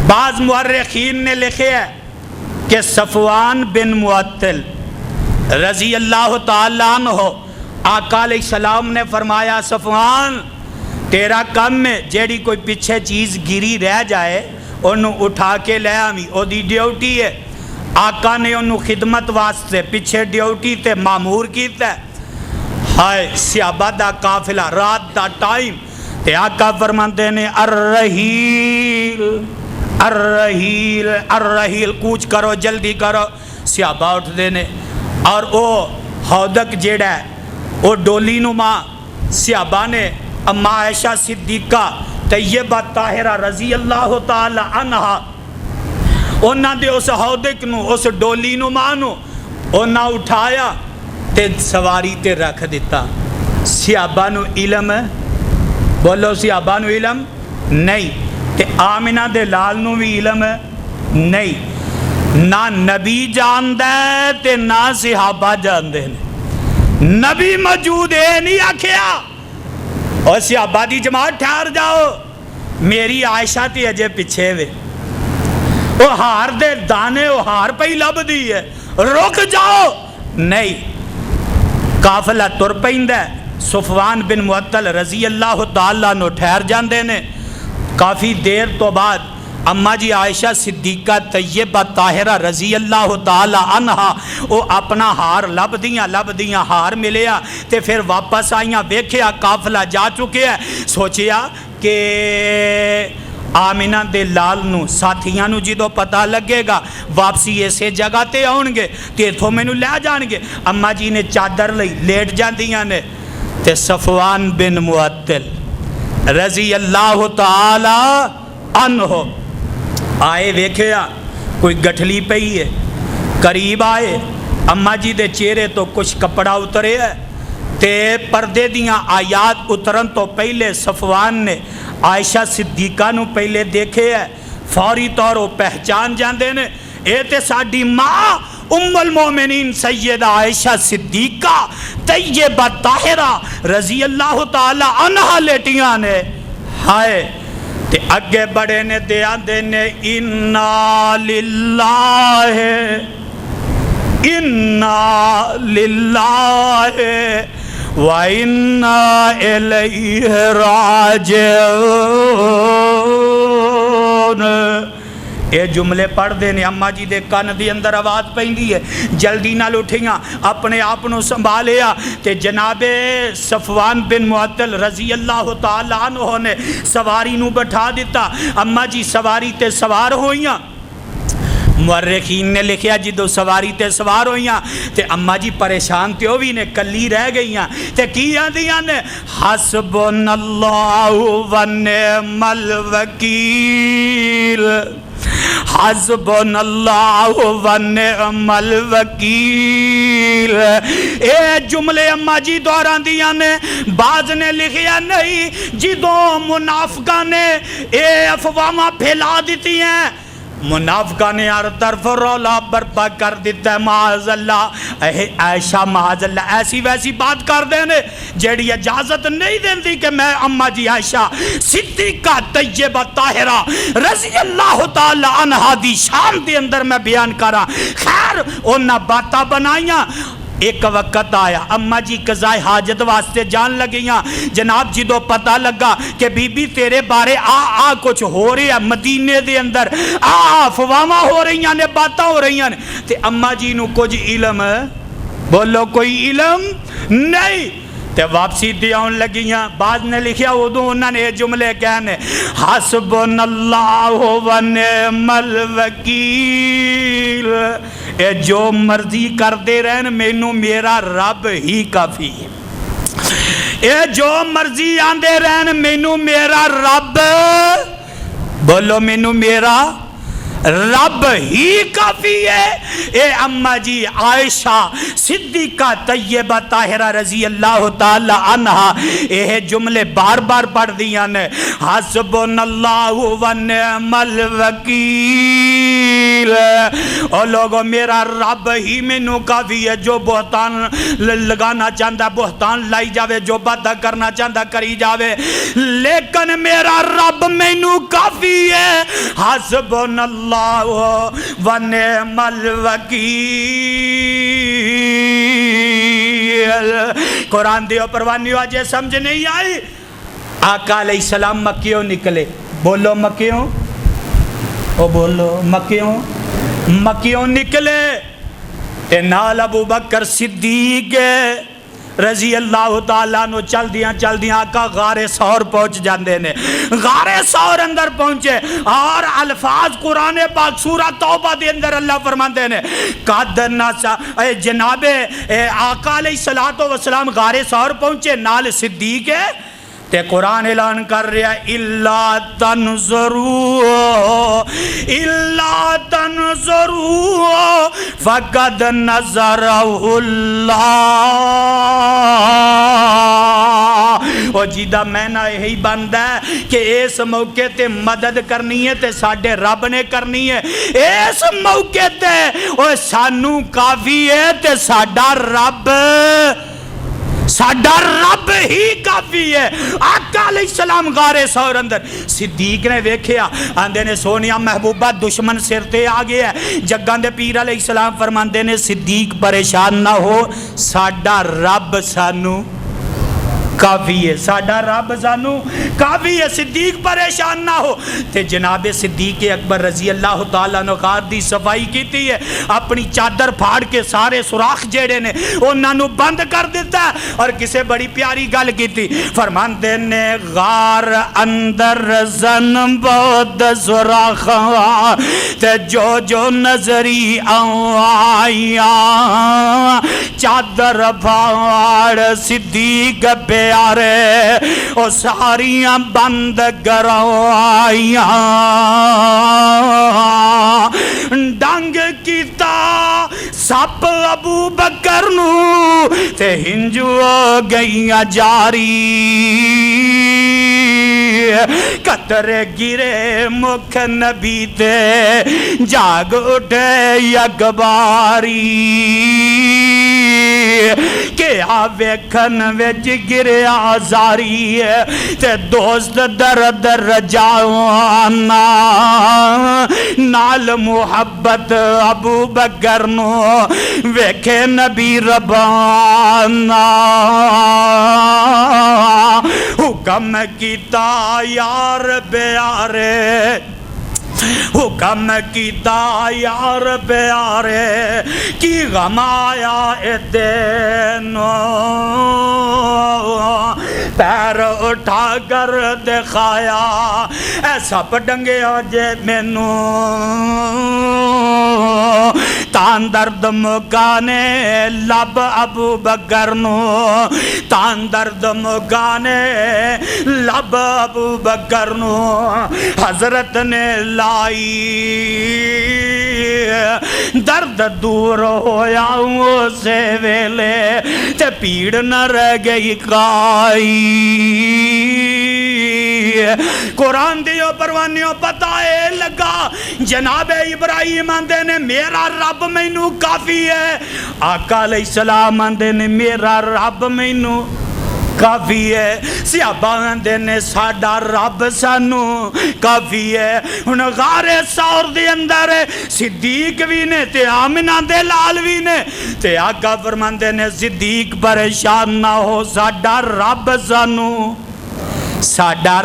بعض مورخین نے لکھے ہے کہ صفوان بن معطل رضی اللہ تعالیٰ عنہ آقا علیہ السلام نے فرمایا صفوان تیرا کم میں جیڑی کوئی پیچھے چیز گری رہ جائے انہوں اٹھا کے لے آمی او دی ڈیوٹی ہے آقا نے انہوں خدمت واسطے پیچھے ڈیوٹی تے معمور کیتا ہے ہائے صحابہ دا قافلہ رات دا ٹائم تے آقا فرماندے نے الرحیل الرحیل الرحیل، کوچ کرو جلدی کرو. صحابہ اٹھتے نے اور وہ ہودک جیڑا ہے وہ ڈولی نما صحابہ نے اما عائشہ صدیقہ طیبہ طاہرہ رضی اللہ تعالی عنہا انہاں دے اس ہودک نو اس ڈولی نما نو انہاں اٹھایا تے سواری تے رکھ دیتا. صحابہ نو علم، بولو صحابہ نو علم نہیں، تے آمنہ دے لال نو بھی علم نہیں. نہ نبی جاندہ ہے تے نہ صحابہ جاندے ہیں. نبی موجود ہے نہیں آکھیا اور صحابہ دی جماعت ٹھہر جاؤ، میری عائشہ تی اجے پیچھے وے، وہ ہار دے دانے وہ ہار پہ ہی لب دی ہے، رک جاؤ. نہیں، قافلہ تر پیندہ ہے. صفوان بن معطل رضی اللہ تعالیٰ نو ٹھہر جاندے نے. کافی دیر تو بعد اما جی عائشہ صدیقہ طیبہ طاہرہ رضی اللہ تعالیٰ عنہا وہ اپنا ہار لب دیاں ہار ملیا تے پھر واپس آئیاں، ویکھیا قافلہ جا چکے ہیں. سوچیا کہ آمنہ دے لال نو ساتھیاں نو جدو پتہ لگے گا واپسی ایسے جگہ تے آؤں گے تے اتھوں میں نو لے جان گے. اما جی نے چادر لئی لیٹ جاندیاں نے تے صفوان بن معطل رضی اللہ تعالی عنہ آئے، ویکھیا کوئی گٹھلی پئی ہے، قریب آئے. اما جی دے چہرے تو کچھ کپڑا اترے ہے تے پردے دیاں آیات اترن تو پہلے صفوان نے عائشہ صدیقہ نو پہلے دیکھے ہے. فوری طور وہ پہچان جاندے نے اے تے ساڈی ماں ام المومنین سیدہ عائشہ صدیقہ طیبہ طاہرہ رضی اللہ تعالی عنہا لیٹیاں نے. ہائے تے اگے بڑے نے دیا دینے اِنَّا لِلَّهِ اِنَّا لِلَّهِ وَإِنَّا إِلَيْهِ راجعون. اے جملے پڑھ دینے اما جی دے کان دی اندر آواز پہندی ہے. جلدی نال اٹھیاں اپنے آپنوں سنبھالیا تے جناب صفوان بن معطل رضی اللہ تعالیٰ عنہ نے سواری نو بٹھا دیتا. اما جی سواری تے سوار ہوئیاں. مورخین نے لکھیا جدو سواری تے سوار ہوئیاں تے اما جی پریشان تے ہوئی نے کلی رہ گئیاں تے کیاں دیاں نے حسبنا اللہ و نعم الوکیل حسبنا اللہ و نعم الوکیل. اے جملے اما جی دوران دیاں نے. بعض نے لکھیا نہیں جدو منافقہ نے اے افواہاں پھیلا دیتی ہیں، منافقہ نے ہر طرف رولا برپا کر دیتا ہے. معاذ اللہ عائشہ معاذ اللہ ایسی ویسی بات کر دینے جیڑی اجازت نہیں دیندی کہ میں اما جی عائشہ صدیقہ طیبہ طاہرہ رضی اللہ تعالی عنہا دی شان دے اندر میں بیان کراں. خیر انہاں باتاں بنائیاں. ایک وقت آیا اما جی قضاء حاجت واسطے جان لگیاں. جناب جدو پتہ لگا کہ بی بی تیرے بارے آ کچھ ہو رہی ہے مدینے دے اندر، افواہاں ہو رہی ہیں، باتاں ہو رہی ہیں تے اما جی نو کچھ علم، بولو کوئی علم نہیں تے واپسی دیاؤں لگیاں. بعد نے لکھیا ادو انہوں نے جملے کہنے حسبنا اللہ و نعم الوکیل. اے جو مرضی کر دے رہن مینوں میرا رب ہی کافی ہے. اے جو مرضی آندے رہن مینوں میرا رب، بولو مینوں میرا رب ہی کافی ہے. اے اما جی عائشہ صدیقہ طیبہ طاہرہ رضی اللہ تعالی عنہا اے جملے بار بار پڑھ دیاں نے حسبنا اللہ و نعم الوکیل. اور لوگوں میرا رب ہی مینوں کافی ہے. جو بہتان لگانا چاہتا بہتان لائی جاوے، جو باتہ کرنا چاہتا کری جاوے، لیکن میرا رب مینوں کافی ہے. حسبنا اللہ و نعم الوکیل. قرآن دیو پروانی آجے سمجھ نہیں آئی. آقا علیہ السلام مکیوں نکلے، بولو مکیوں، او بولو مکیوں نکلے. نال ابو بکر صدیق رضی اللہ تعالیٰ نو چل دیاں آقا غار ثور پہنچ جاندے نے. غار ثور اندر پہنچے اور الفاظ قرآن پاک سورہ توبہ دے اندر اللہ فرماندے نے قد نسا جناب آقا علیہ السلام غار ثور پہنچے نال صدیق ہے تے قرآن اعلان کر رہا ہے اِلَّا تَنْظُرُوا فَقَدْ نَظَرَهُ اللَّهُ. او جیدہ میں نہ یہی بندہ ہے کہ اس موقع تے مدد کرنی ہے تے ساڑھے رب نے کرنی ہے. اس موقع تے او سانو کافی ہے تے ساڑھا رب ہی کافی ہے. آقا علیہ السلام غار ثور اندر صدیق نے ویکھیا آندے نے سونیا محبوبہ دشمن سر تے آ گیا ہے. جگاں دے پیر علیہ السلام فرماندے نے صدیق پریشان نہ ہو ساڈا رب سانو کافی ہے. ساڈا رب سانو کافی ہے. صدیق پریشان نہ ہو. تے جناب صدیق اکبر رضی اللہ تعالیٰ نے غار دی صفائی کیتی ہے. اپنی چادر پھاڑ کے سارے سوراخ جیڑے نے انہاں نو بند کر دیتا ہے اور کسے بڑی پیاری گل کیتی. فرماندے نے غار اندر زن بود سوراخ تے جو نظری آیا چادر پھاڑ صدیق پیارے او ساریاں بند کروائیاں ڈنگ کیتا سپ ابو بکر نو تے ہنجو گئیاں جاری قطرے گرے مکھ نبی تے جاگ اٹھے یکباری کہ آویکھن ویچ گرے آزاری تے دوست در در جاوانا نال محبت ابو بکر نو ویکھے نبی ربانا حکم کیتا یار بیارے حکم کیتا یار پیارے کی غم آیا دینو پیر اٹھا کر دکھایا ایسا پڈنگے آجے مینو تان درد مکانے لب ابو بکر نو تان درد مکانے لب ابو بکر نو حضرت نے لائی درد دور ہویا اسے ویلے تے پیڑ نہ رہ گئی کائی قرآن دیو پروانیوں پتائے لگا جناب ابراہیم آندے نے میرا رب مینو کافی ہے. آقا علیہ السلام آندے نے میرا رب مینو کافی ہے. صحابہ آندے نے ساڈا رب سانو کافی ہے. ہن غار ثور دے اندر صدیق بھی نے تے آمنہ دے لال بھی نے تے آقا فرماندے نے صدیق پریشان نہ ہو ساڈا رب سانو ساڈا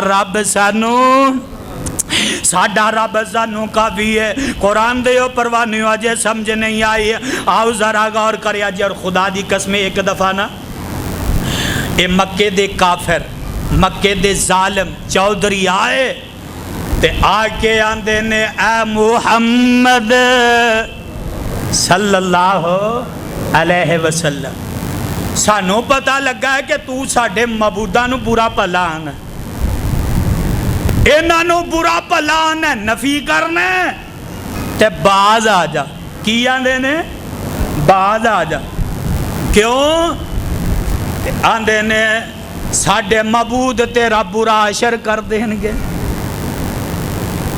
رب سانو کافی ہے. قرآن دیو پروانیو آجے سمجھ نہیں آئی. آؤ ذرا غور کریا جی اور خدا دی قسم ایک دفعہ نا اے مکے دے کافر مکے دے ظالم چودھری آئے تے آکے آندے نے اے محمد صلی اللہ علیہ وسلم سانو پتہ لگا ہے کہ تو ساڑھے معبودہ نو برا پلان ہے انہاں نو برا پلان ہے نفی کرنے تے باز آ جا کی آندے نے باز آ جا کیوں آندے نے ساڑھے معبود تیرا برا عشر کر دیں گے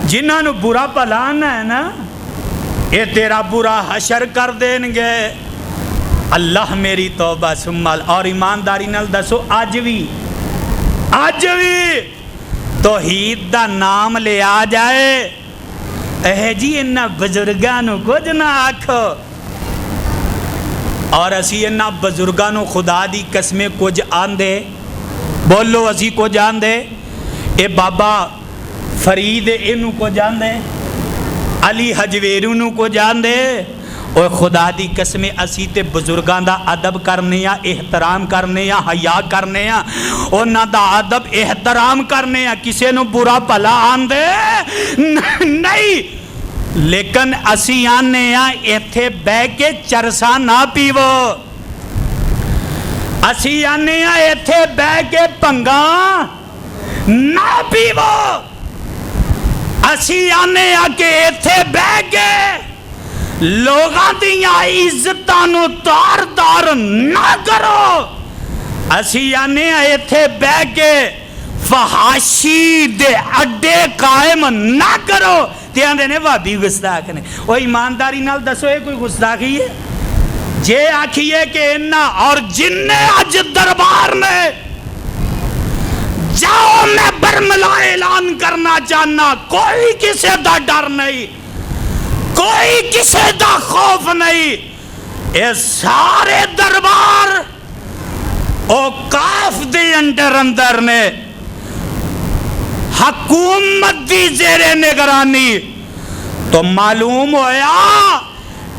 جنہاں نو برا پلان ہے نا اے تیرا برا حشر کر دیں گے. اللہ میری توبہ سمال اور ایمانداری نال دسو آج بھی توحید دا نام لے آ جائے اے جی انہا بزرگانو کچھ نہ آکھو اور اسی انہا بزرگانو خدا دی قسمیں کچھ آندے بولو اسی کو جان دے اے بابا فرید انہوں کو جان دے علی حجویرونو کو جان دے اور خدا دی قسم اسی تے بزرگاں دا ادب کرنے ہاں، احترام کرنے ہاں، حیا کرنے ہاں، انہاں دا ادب احترام کرنے ہاں، کسے نو برا بھلا آندے نہیں، لیکن اسی آنے ہاں ایتھے بہ کے چرسا نہ پیو، اسی آنے ہاں ایتھے بہ کے پنگا نہ پیو، اسی آنے ہاں کہ ایتھے بہ کے لوگاں دیاں عزتاں نو تار تار نہ کرو، اسی آنے ایتھے بہ کے فحاشی دے اڈے قائم نہ کرو۔ تیان دینے وابی گستاخ نے، وہ ایمانداری نال دسو یہ کوئی گستاخی ہے؟ جے آکھیے کہ انہا اور جننے آج دربار میں جاؤ میں برملا اعلان کرنا چاہنا، کوئی کسے دا ڈر نہیں، کوئی کسے دا خوف نہیں، اے سارے دربار اوقاف دے اندر نے، حکومت دی زیر نگرانی، تو معلوم ہویا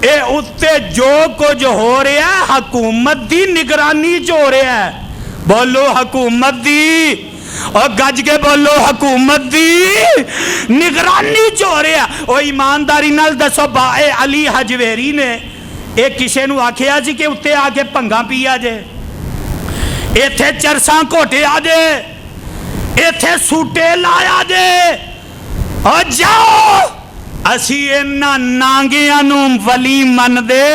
اے اتے جو کچھ ہو رہا ہے حکومت دی نگرانی جو ہو رہا ہے، بولو حکومت دی، اور گج کے بولو حکومت دی نگرانی جو ہو رہا ہے۔ وہ ایمانداری نال دسو بائے علی حجویری نے ایک کسے نو آکھیا جی کہ اتے آکے پنگاں پیا جے، ایتھے چرساں کوٹے آ جے، ایتھے سوٹے لایا جے، اور جاؤ اسی انہاں نانگیاں نو ولی من دے،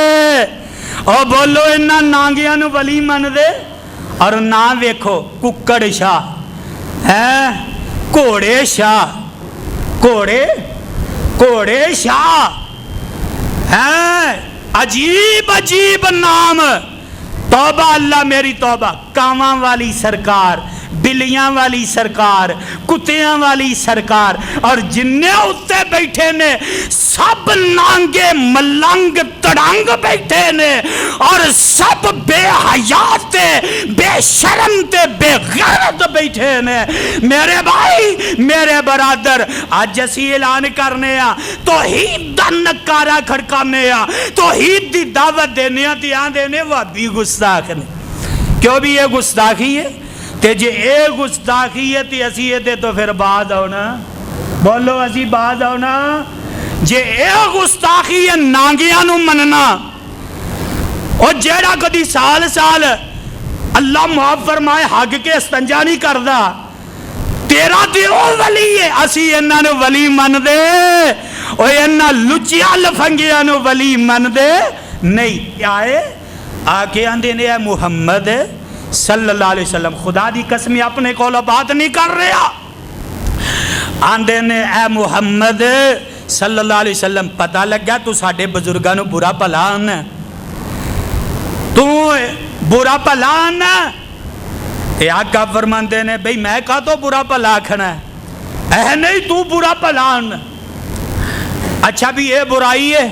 اور بولو انہاں نانگیاں نو ولی من دے، اور نہ ویکھو ککڑ شاہ ہے، گھوڑے شاہ، گھوڑے شاہ ہے، عجیب عجیب نام، توبہ اللہ میری توبہ، کاواں والی سرکار، بلیاں والی سرکار، کتیاں والی سرکار، اور جننے اتے بیٹھے نے سب نانگے ملنگ تڑنگ بیٹھے نے، اور سب بے حیات بے شرم تے بے غیرت بیٹھے نے۔ میرے بھائی میرے برادر آج اسی اعلان کرنے ہاں، توحید دا نکارا کھڑکانے ہاں، توحید دی دعوت دینے ہاں، دیان دینے وابی گستاخ نے، کیوں بھی یہ گستاخی ہے؟ تے جے اے گستاخی ہے تے اسی تے تو پھر بعد ہونا، بولو اسی بعد ہونا، جے اے گستاخی ہے نانگیاں نو مننا، اور جیڑا کدی سال سال اللہ معاف فرمائے حق کے استنجا نہیں کردا، تیرا تے او ولی ہے، اسی انہاں نو ولی من دے، اور انہاں لچیاں لفنگیاں نو ولی من دے نہیں۔ آئے آکے آندے نے اے محمد صلی اللہ علیہ وسلم، خدا دی قسمی اپنے کو بات نہیں کر رہا، آندے نے اے محمد صلی اللہ علیہ وسلم پتہ لگا تو ساڑھے بزرگاں نو برا پلان ہے، تو برا پلان ہے، اے آقا فرماندے نے بھئی میں کہا تو برا پلا کھنا ہے، اے نہیں تو برا پلان، اچھا بھی یہ برائی ہے؟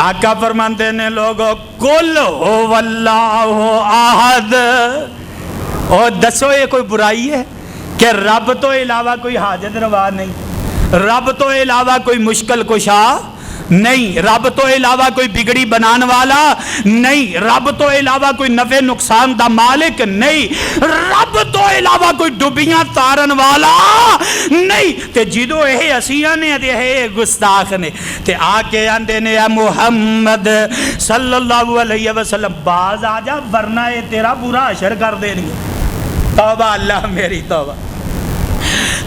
آقا فرماندے نے لوگو کل ہو واللہ احد، اور دسو یہ کوئی برائی ہے کہ رب تو علاوہ کوئی حاجت روا نہیں، رب تو علاوہ کوئی مشکل کشا نہیں، رب تو علاوہ کوئی بگڑی بنان والا نہیں، رب تو علاوہ کوئی نفع نقصان دا مالک نہیں، رب تو علاوہ کوئی ڈبیاں تارن والا نہیں، تے جدو اے اسیاں نے تے اے گستاخ نے، تے آکے آندے نے اے محمد صلی اللہ علیہ وسلم باز آجا ورنہ اے تیرا برا حشر کر دینی، توبہ اللہ میری توبہ،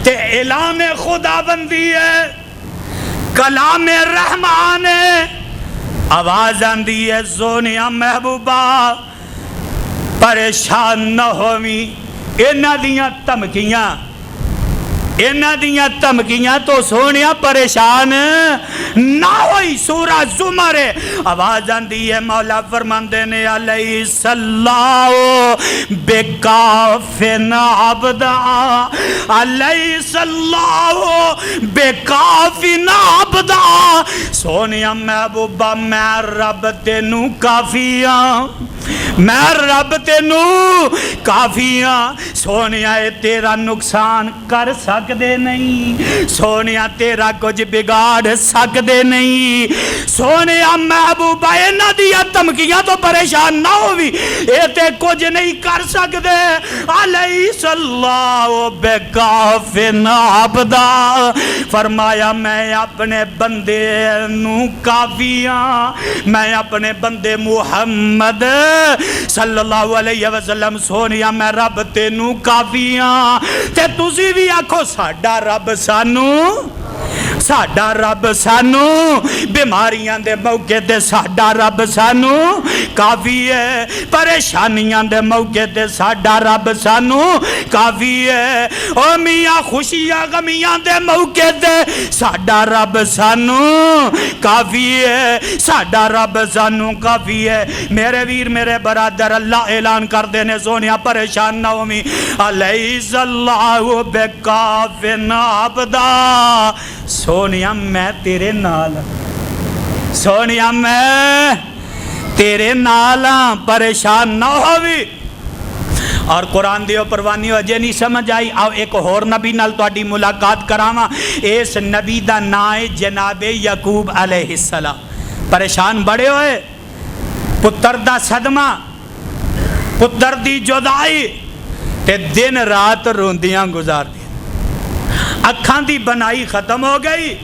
تے اعلان خدا بندی ہے، کلام رحمان ہے، آواز آندی ہے سونیا محبوبہ پریشان نہ ہوئی، انہاں دیاں تمکیاں تو سونیا پریشان نہ ہوئی۔ سورہ زمر آواز آندی ہے مولا فرماندے نے علیہ السلام بکافن عبدا، علیہ السلام بکافن عبدا، سونیا محبوبہ میں رب تینوں کافیاں، میں رب تینو کافی ہاں سونیا تیرا نقصان کر سکدے نہیں سونیا تیرا کچھ بگاڑ سکدے نہیں سونیا محبوبہ انہاں دیاں دھمکیاں تو پریشان نہ ہووی اے تے کچھ نہیں کر سکدے علیہ اللہ بکافٍ عبدا فرمایا میں اپنے بندے نو کافی ہاں میں اپنے بندے محمد صلی اللہ علیہ وسلم سونیا میں رب تینو کافی ہاں تے تسی بھی آکھو ساڈا رب سانو بیماریاں دے موقع تے ساڈا رب سانو کافی ہے پریشانیاں دے موقع تے ساڈا رب سانو کافی ہے او میاں خوشیاں غمیاں دے موقع تے ساڈا رب سانو کافی ہے ساڈا رب سانو کافی ہے میرے ویر میرے برادر اللہ اعلان کر دینے سونیا پریشان نہ ہومی علیہ اللہ بکافٍ عبدا سونیا میں تیرے نال سونیا میں تیرے نال پریشان نہ ہووی اور قرآن دیو پروانی وجہ نہیں سمجھ آئی آؤ ایک اور نبی نال تو اڈی ملاقات کراما اس نبی دا نائے جناب یعقوب علیہ السلام پریشان بڑے ہوئے پتر دا صدمہ پتر دی جدائی تے دن رات روندیاں گزار دی اکھاں دی بنائی ختم ہو گئی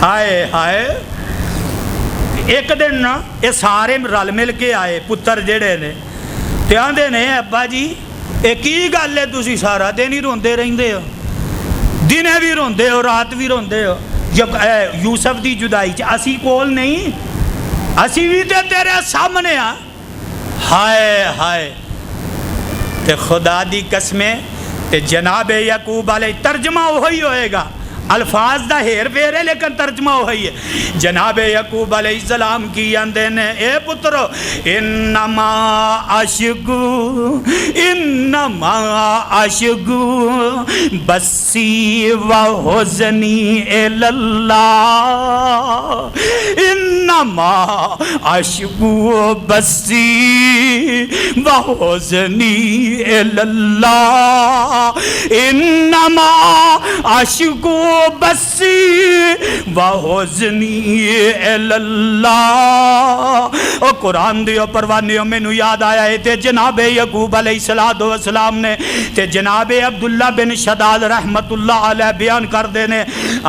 ہائے ہائے ایک دن نا یہ سارے رل مل کے آئے پتر جڑے نے تے آندے نے ابا جی ایک ہی گل ہے تسی سارا دن ہی روندے رہندے ہو دنے بھی روندے ہو رات بھی روندے ہو یوسف دی جدائی اسی کول نہیں اسی بھی تے تیرے سامنے ہاں ہائے ہائے تے خدا دی قسمیں تے جناب یعقوب علیہ ترجمہ وہی ہوئے گا الفاظ دا ہیر پھیر ہے لیکن ترجمہ وہی ہے جناب یعقوب علیہ السلام کی اندے نے اے پترو انما اشکو بسی و حزنی الاللہ انما اشکو بسی و حزنی الاللہ انما اشکو بسی و حزنی الاللہ او قرآن دیو پروانیوں میں نو یاد آیا ہے تے جناب یعقوب علیہ السلام نے تے جناب عبداللہ بن شداد رحمت اللہ علیہ بیان کر دینے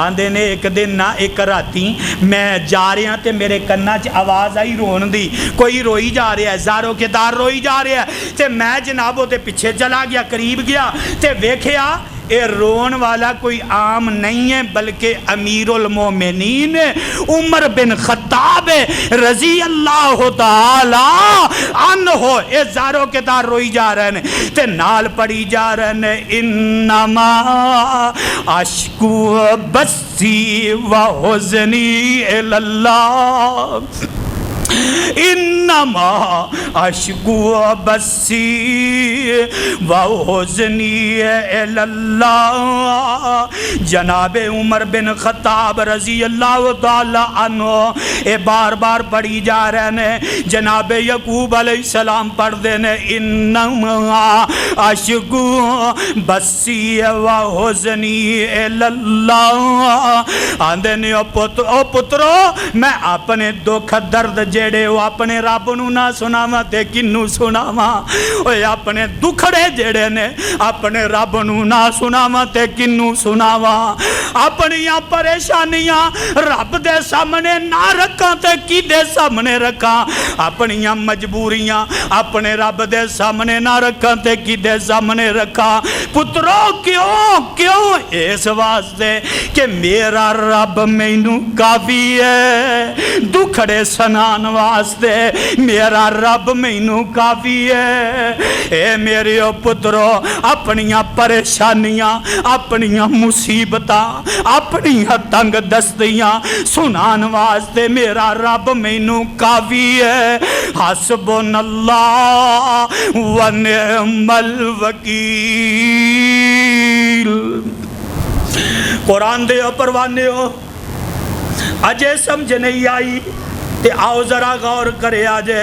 آندے نے ایک دن نا ایک راتی میں جا رہا تے میرے کنہ چ آواز آئی رون دی کوئی روئی جا رہا ہے زاروں کے دار روئی جا رہا ہے تے میں جنابوں تے پیچھے چلا گیا قریب گیا تے ویکھیا اے رون والا کوئی عام نہیں ہے بلکہ امیر المومنین عمر بن خطاب رضی اللہ تعالی عنہ اے زاروں کے دار روئی جا رہے ہیں تے نال پڑی جا رہے ہیں انما اشکو بسی و حزنی الاللہ انما اشکو بسی و حزنی الاللہ جناب عمر بن خطاب رضی اللہ تعالی عنہ اے بار بار پڑھی جا رہے ہیں جناب یعقوب علیہ السلام پڑھ دینے انما اشکو بسی و حزنی الاللہ آندے نے او پترو میں اپنے دکھ درد جیڑے وہ اپنے رب نو نہ سناواں تے کنوں سناواں اوے اپنے دکھڑے جیڑے نے اپنے رب نو نہ سناواں تے کنوں سناواں اپنیاں پریشانیاں رب دے سامنے نہ رکھاں تے کیدے سامنے رکھاں اپنیاں مجبوریاں اپنے رب دے سامنے نہ رکھاں تے کیدے سامنے رکھاں پترو کیوں اس واسطے کہ میرا رب مینوں کافی ہے دکھڑے سنان واسطے میرا رب مینوں کافی ہے اے میرے پترو اپنیاں پریشانیاں اپنیاں مصیبتاں اپنیاں تنگ دستیاں سنان واسطے میرا رب مینوں کافی ہے حسبنا اللہ و نعم الوکیل قرآن دے پروانے ہو اجے سمجھ نہیں آئی تے آؤ ذرا غور کرے آجے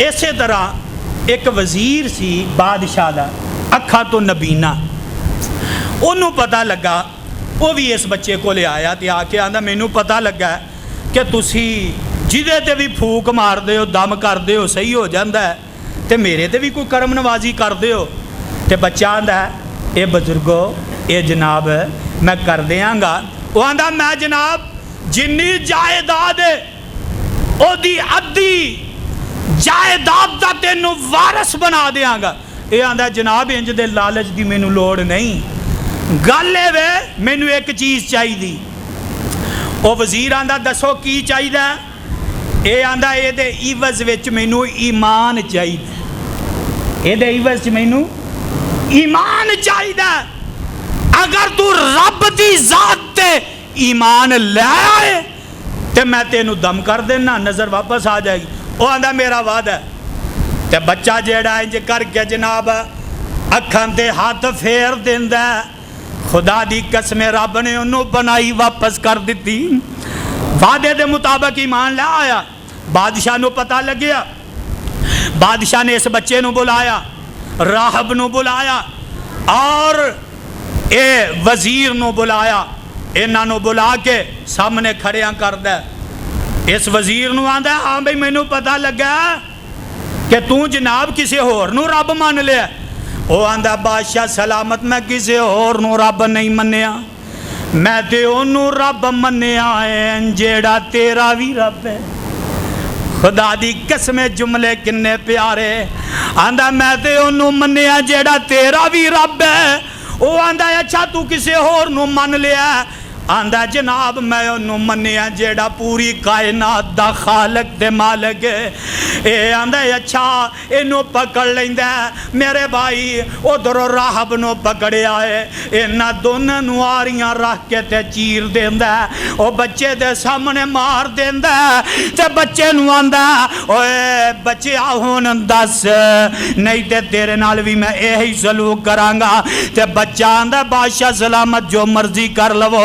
ਇਸੇ ਤਰ੍ਹਾਂ ਇੱਕ ਵਜ਼ੀਰ ਸੀ ਬਾਦਸ਼ਾਹ ਦਾ, ਅੱਖਾਂ ਤੋਂ ਨਬੀਨਾ। ਉਹਨੂੰ ਪਤਾ ਲੱਗਾ, ਉਹ ਵੀ ਇਸ ਬੱਚੇ ਕੋਲ ਆਇਆ ਤੇ ਆ ਕੇ ਆਂਦਾ ਮੈਨੂੰ ਪਤਾ ਲੱਗਾ ਕਿ ਤੁਸੀਂ ਜਿਹਦੇ ਤੇ ਵੀ ਫੂਕ ਮਾਰਦੇ ਹੋ, ਦਮ ਕਰਦੇ ਹੋ, ਸਹੀ ਹੋ ਜਾਂਦਾ ਹੈ, ਤੇ ਮੇਰੇ ਤੇ ਵੀ ਕੋਈ ਕਰਮ ਨਵਾਜ਼ੀ ਕਰਦੇ ਹੋ। ਤੇ ਬੱਚਾ ਆਂਦਾ ਇਹ ਬਜ਼ੁਰਗੋ, ਇਹ ਜਨਾਬ ਮੈਂ ਕਰ ਦਿਆਂਗਾ। ਉਹ ਆਂਦਾ ਮੈਂ ਜਨਾਬ ਜਿੰਨੀ ਜਾਇਦਾਦ ਉਹਦੀ ਅੱਧੀ ਜਾਇਦਾਦ ਦਾ ਤੈਨੂੰ ਵਾਰਸ ਬਣਾ ਦਿਆਂਗਾ। ਇਹ ਆਂਦਾ ਜਨਾਬ ਇੰਜ ਦੇ ਲਾਲਚ ਦੀ ਮੈਨੂੰ ਲੋੜ ਨਹੀਂ, ਗੱਲ ਇਹ ਵੇ ਮੈਨੂੰ ਇੱਕ ਚੀਜ਼ ਚਾਹੀਦੀ। ਉਹ ਵਜ਼ੀਰ ਆਂਦਾ ਦੱਸੋ ਕੀ ਚਾਹੀਦਾ? ਇਹ ਆਂਦਾ ਇਹਦੇ ਇਵਜ਼ ਵਿੱਚ ਮੈਨੂੰ ਈਮਾਨ ਚਾਹੀਦਾ, ਇਹਦੇ ਇਵਜ਼ 'ਚ ਮੈਨੂੰ ਈਮਾਨ ਚਾਹੀਦਾ। ਅਗਰ ਤੂੰ ਰੱਬ ਦੀ ਜ਼ਾਤ ਤੇ ਈਮਾਨ ਲੈ ਆਏ ਤੇ ਮੈਂ ਤੈਨੂੰ ਦਮ ਕਰ ਦੇਣਾ, ਨਜ਼ਰ ਵਾਪਸ ਆ ਜਾਏਗੀ। ਉਹ ਆਂਦਾ ਮੇਰਾ ਵਾਅਦਾ ਹੈ। ਤੇ ਬੱਚਾ ਜਿਹੜਾ ਇੰਜ ਕਰਕੇ ਜਨਾਬ ਅੱਖਾਂ ਤੇ ਹੱਥ ਫੇਰ ਦਿੰਦਾ, ਖੁਦਾ ਦੀ ਕਸਮ ਰੱਬ ਨੇ ਉਹਨੂੰ ਬਣਾਈ ਵਾਪਸ ਕਰ ਦਿੱਤੀ। ਵਾਅਦੇ ਦੇ ਮੁਤਾਬਕ ਈਮਾਨ ਲੈ ਆਇਆ। ਬਾਦਸ਼ਾਹ ਨੂੰ ਪਤਾ ਲੱਗਿਆ, ਬਾਦਸ਼ਾਹ ਨੇ ਇਸ ਬੱਚੇ ਨੂੰ ਬੁਲਾਇਆ, ਰਾਹਬ ਨੂੰ ਬੁਲਾਇਆ ਔਰ ਇਹ ਵਜ਼ੀਰ ਨੂੰ ਬੁਲਾਇਆ। ਇਹਨਾਂ ਨੂੰ ਬੁਲਾ ਕੇ ਸਾਹਮਣੇ ਖੜਿਆਂ ਕਰਦਾ। ਇਸ ਵਜ਼ੀਰ ਨੂੰ ਆਂਦਾ ਹਾਂ ਬਈ ਮੈਨੂੰ ਪਤਾ ਲੱਗਾ ਕਿ ਤੂੰ ਜਨਾਬ ਕਿਸੇ ਹੋਰ ਨੂੰ ਰੱਬ ਮੰਨ ਲਿਆ। ਉਹ ਆਂਦਾ ਬਾਦਸ਼ਾਹ ਸਲਾਮਤ, ਮੈਂ ਕਿਸੇ ਹੋਰ ਨੂੰ ਰੱਬ ਨਹੀਂ ਮੰਨਿਆ, ਮੈਂ ਤੇ ਉਹਨੂੰ ਰੱਬ ਮੰਨਿਆ ਹੈ ਜਿਹੜਾ ਤੇਰਾ ਵੀ ਰੱਬ ਹੈ। ਖੁਦਾ ਦੀ ਕਸਮ ਜੁਮਲੇ ਕਿੰਨੇ ਪਿਆਰੇ। ਆਂਦਾ ਮੈਂ ਤੇ ਉਹਨੂੰ ਮੰਨਿਆ ਜਿਹੜਾ ਤੇਰਾ ਵੀ ਰੱਬ ਹੈ। ਉਹ ਆਂਦਾ ਅੱਛਾ ਤੂੰ ਕਿਸੇ ਹੋਰ ਨੂੰ ਮੰਨ ਲਿਆ? ਆਂਦਾ ਜਨਾਬ ਮੈਂ ਉਹਨੂੰ ਮੰਨਿਆ ਜਿਹੜਾ ਪੂਰੀ ਕਾਇਨਾਤ ਦਾ ਖਾਲਕ ਤੇ ਮਾਲਕ ਹੈ। ਇਹ ਆਂਦਾ ਅੱਛਾ ਇਹਨੂੰ ਪਕੜ ਲੈਂਦਾ। ਮੇਰੇ ਭਾਈ ਉਧਰੋਂ ਰਾਹਬ ਨੂੰ ਪਕੜਿਆ ਹੈ, ਇਹਨਾਂ ਦੋਨਾਂ ਨੂੰ ਆਰੀਆਂ ਰੱਖ ਕੇ ਤੇ ਚੀਰ ਦਿੰਦਾ। ਉਹ ਬੱਚੇ ਦੇ ਸਾਹਮਣੇ ਮਾਰ ਦਿੰਦਾ ਤੇ ਬੱਚੇ ਨੂੰ ਆਂਦਾ ਓਏ ਬੱਚਿਆ ਹੁਣ ਦੱਸ, ਨਹੀਂ ਤੇ ਤੇਰੇ ਨਾਲ ਵੀ ਮੈਂ ਇਹੀ ਸਲੂਕ ਕਰਾਂਗਾ। ਤੇ ਬੱਚਾ ਆਂਦਾ ਬਾਦਸ਼ਾਹ ਸਲਾਮਤ ਜੋ ਮਰਜ਼ੀ ਕਰ ਲਵੋ,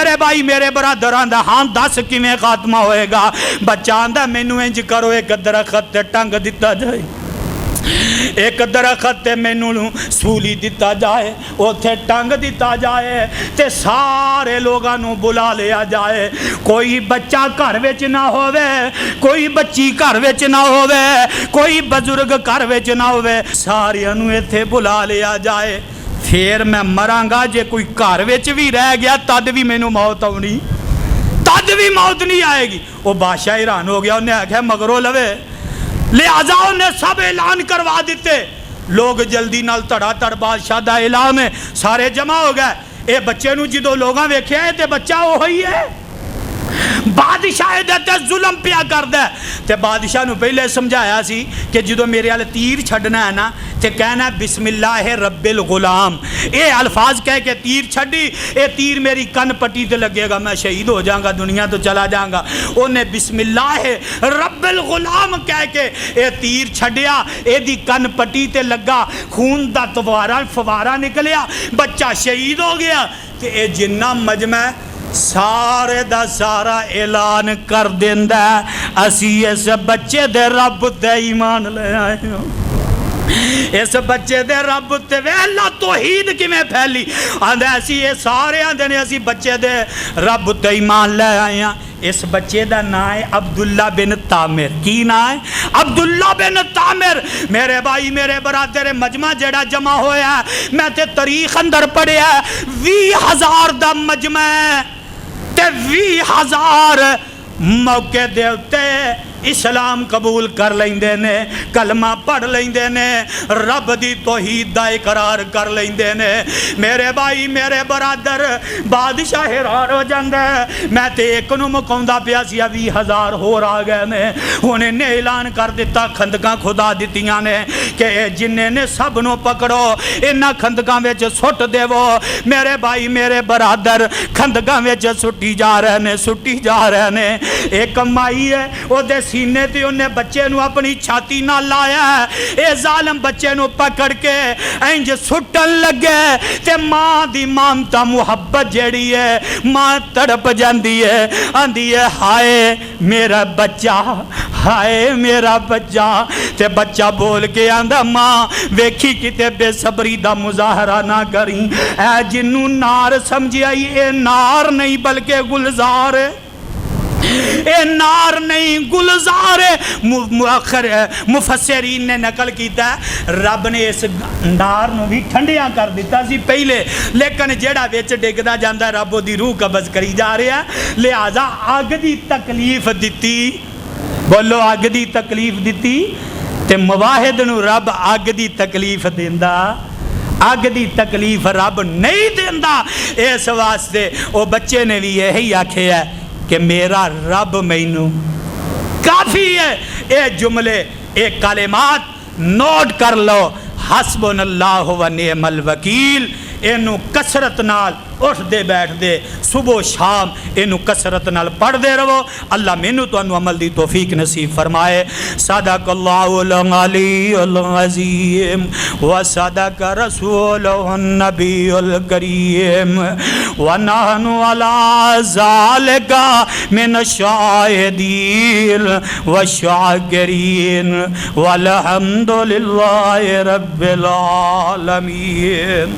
میرے بھائی میرے برادراں دا ہاں دس کیویں خاتمہ ہوئے گا؟ بچہ آندا مینوں انج کرو ایک درخت تے ٹنگ دتا جائے، ایک درخت تے مینوں سولی دتا جائے، اوتھے ٹنگ دتا جائے تے سارے لوگاں نوں بلا لیا جائے، کوئی بچہ گھر وچ نہ ہووے، کوئی بچی گھر وچ نہ ہووے، کوئی بزرگ گھر وچ نہ ہووے، ساریاں نوں ایتھے بلا لیا جائے، پھر میں مراں گا جے کوئی گھر وچ بھی رہ گیا تد بھی مینوں موت آونی، تد بھی موت نہیں آئے گی۔ وہ بادشاہ حیران ہو گیا، انہیں آکھیا مگروں لوے، لہذا انہیں سب اعلان کروا دیتے، لوگ جلدی نال تڑا تڑ بادشاہ دا اعلان ہے، سارے جمع ہو گئے، اے بچے نو جدو لوگاں ویکھیا ہے تے بچہ وہی ہے، بادشاہ دیتے ظلم پیا کردہ تے بادشاہ نو پہلے سمجھایا سی کہ جدو میرے آلے تیر چھڑنا ہے نا تے کہنا ہے بسم اللہ رب الغلام، اے الفاظ کہہ کے تیر چھڑی، اے تیر میری کن پٹی تے لگے گا، میں شہید ہو جاؤں گا، دنیا تو چلا جاؤں گا، انہیں بسم اللہ رب الغلام کہہ کے اے تیر چھڑیا، اے دی کن پٹی تے لگا، خون دا فوارہ نکلیا، بچہ شہید ہو گیا، تے اے جنہ مجمع سارے دا سارا اعلان کر دیندہ ہے اسی اس بچے دے رب تے ایمان لے آئے ہوں، اس بچے دے رب تے وے اللہ توحید کی میں پھیلی آندھے ایسی یہ سارے آندھے نے اسی بچے دے رب تے ایمان لے آئے ہیں۔ اس بچے دا نام ہے عبداللہ بن تامر، کی نام ہے عبداللہ بن تامر۔ میرے بھائی میرے برادر مجمع جڑا جمع ہویا ہے، میں تے تاریخ اندر پڑھیا ہے 20,000 دا مجمع تے 20,000 موقع دے اتے اسلام قبول کر لیندے نے، کلمہ پڑھ لیندے نے، رب دی توحید دا اقرار کر لیندے نے۔ میرے بھائی میرے برادر بادشاہ حیران ہو جاندے، میں تے ایک نو مکوندا پیا سی 20,000 ہور آ گئے نے، انہیں نے اعلان کر دیتا خندقاں خدا دتیاں نے کہ جنہیں نے سب نو پکڑو انہاں خندقاں وچ سٹ دیو۔ میرے بھائی میرے برادر خندقاں وچ سٹی جا رہے نے، سٹی جا رہے نے، ایک مائی ہے او دے سینے تے انہیں بچے نو اپنی چھاتی نہ لایا ہے، اے ظالم بچے نو پکڑ کے انج سٹن لگے تے ماں دی مامتا محبت جیڑی ہے، ماں تڑپ جاندی ہے، آندی ہے ہائے میرا بچہ، ہائے میرا بچہ، تے بچہ بول کے آندہ ماں ویکھی کتے بے صبری دا مظاہرہ نہ کریں، اے جنو نار سمجھی آئی، اے نار نہیں بلکہ گلزار ہے، اے نار نہیں گلزار ہے۔ مفسرین نے نقل کیتا ہے رب نے اس نار نو بھی ٹھنڈیاں کر دیتا سی پہلے، لیکن جیڑا ویچ ڈگدا جاندہ ہے رب دی روح قبض کری جا رہے ہیں، لہذا آگ دی تکلیف دیتی، بولو آگ دی تکلیف دیتی، تے مواحد نو رب آگ دی تکلیف دیندہ، آگ دی تکلیف رب نہیں دیندہ۔ اس واسطے او بچے نے بھی یہی آکھے ہے کہ میرا رب مینوں کافی ہے۔ اے جملے اے کلمات نوٹ کر لو، حسبنا اللہ و نعم الوکیل، اینو کسرت نال اٹھ دے بیٹھ دے، صبح شام اینو کسرت نال پڑھ دے رہو، اللہ مینوں تو انو عمل دی توفیق نصیب فرمائے۔ صدق اللہ العلی العظیم و صدق رسولہ النبی الکریم ونحن علی ذالک من الشاہدین والشاکرین والحمد للہ رب العالمین۔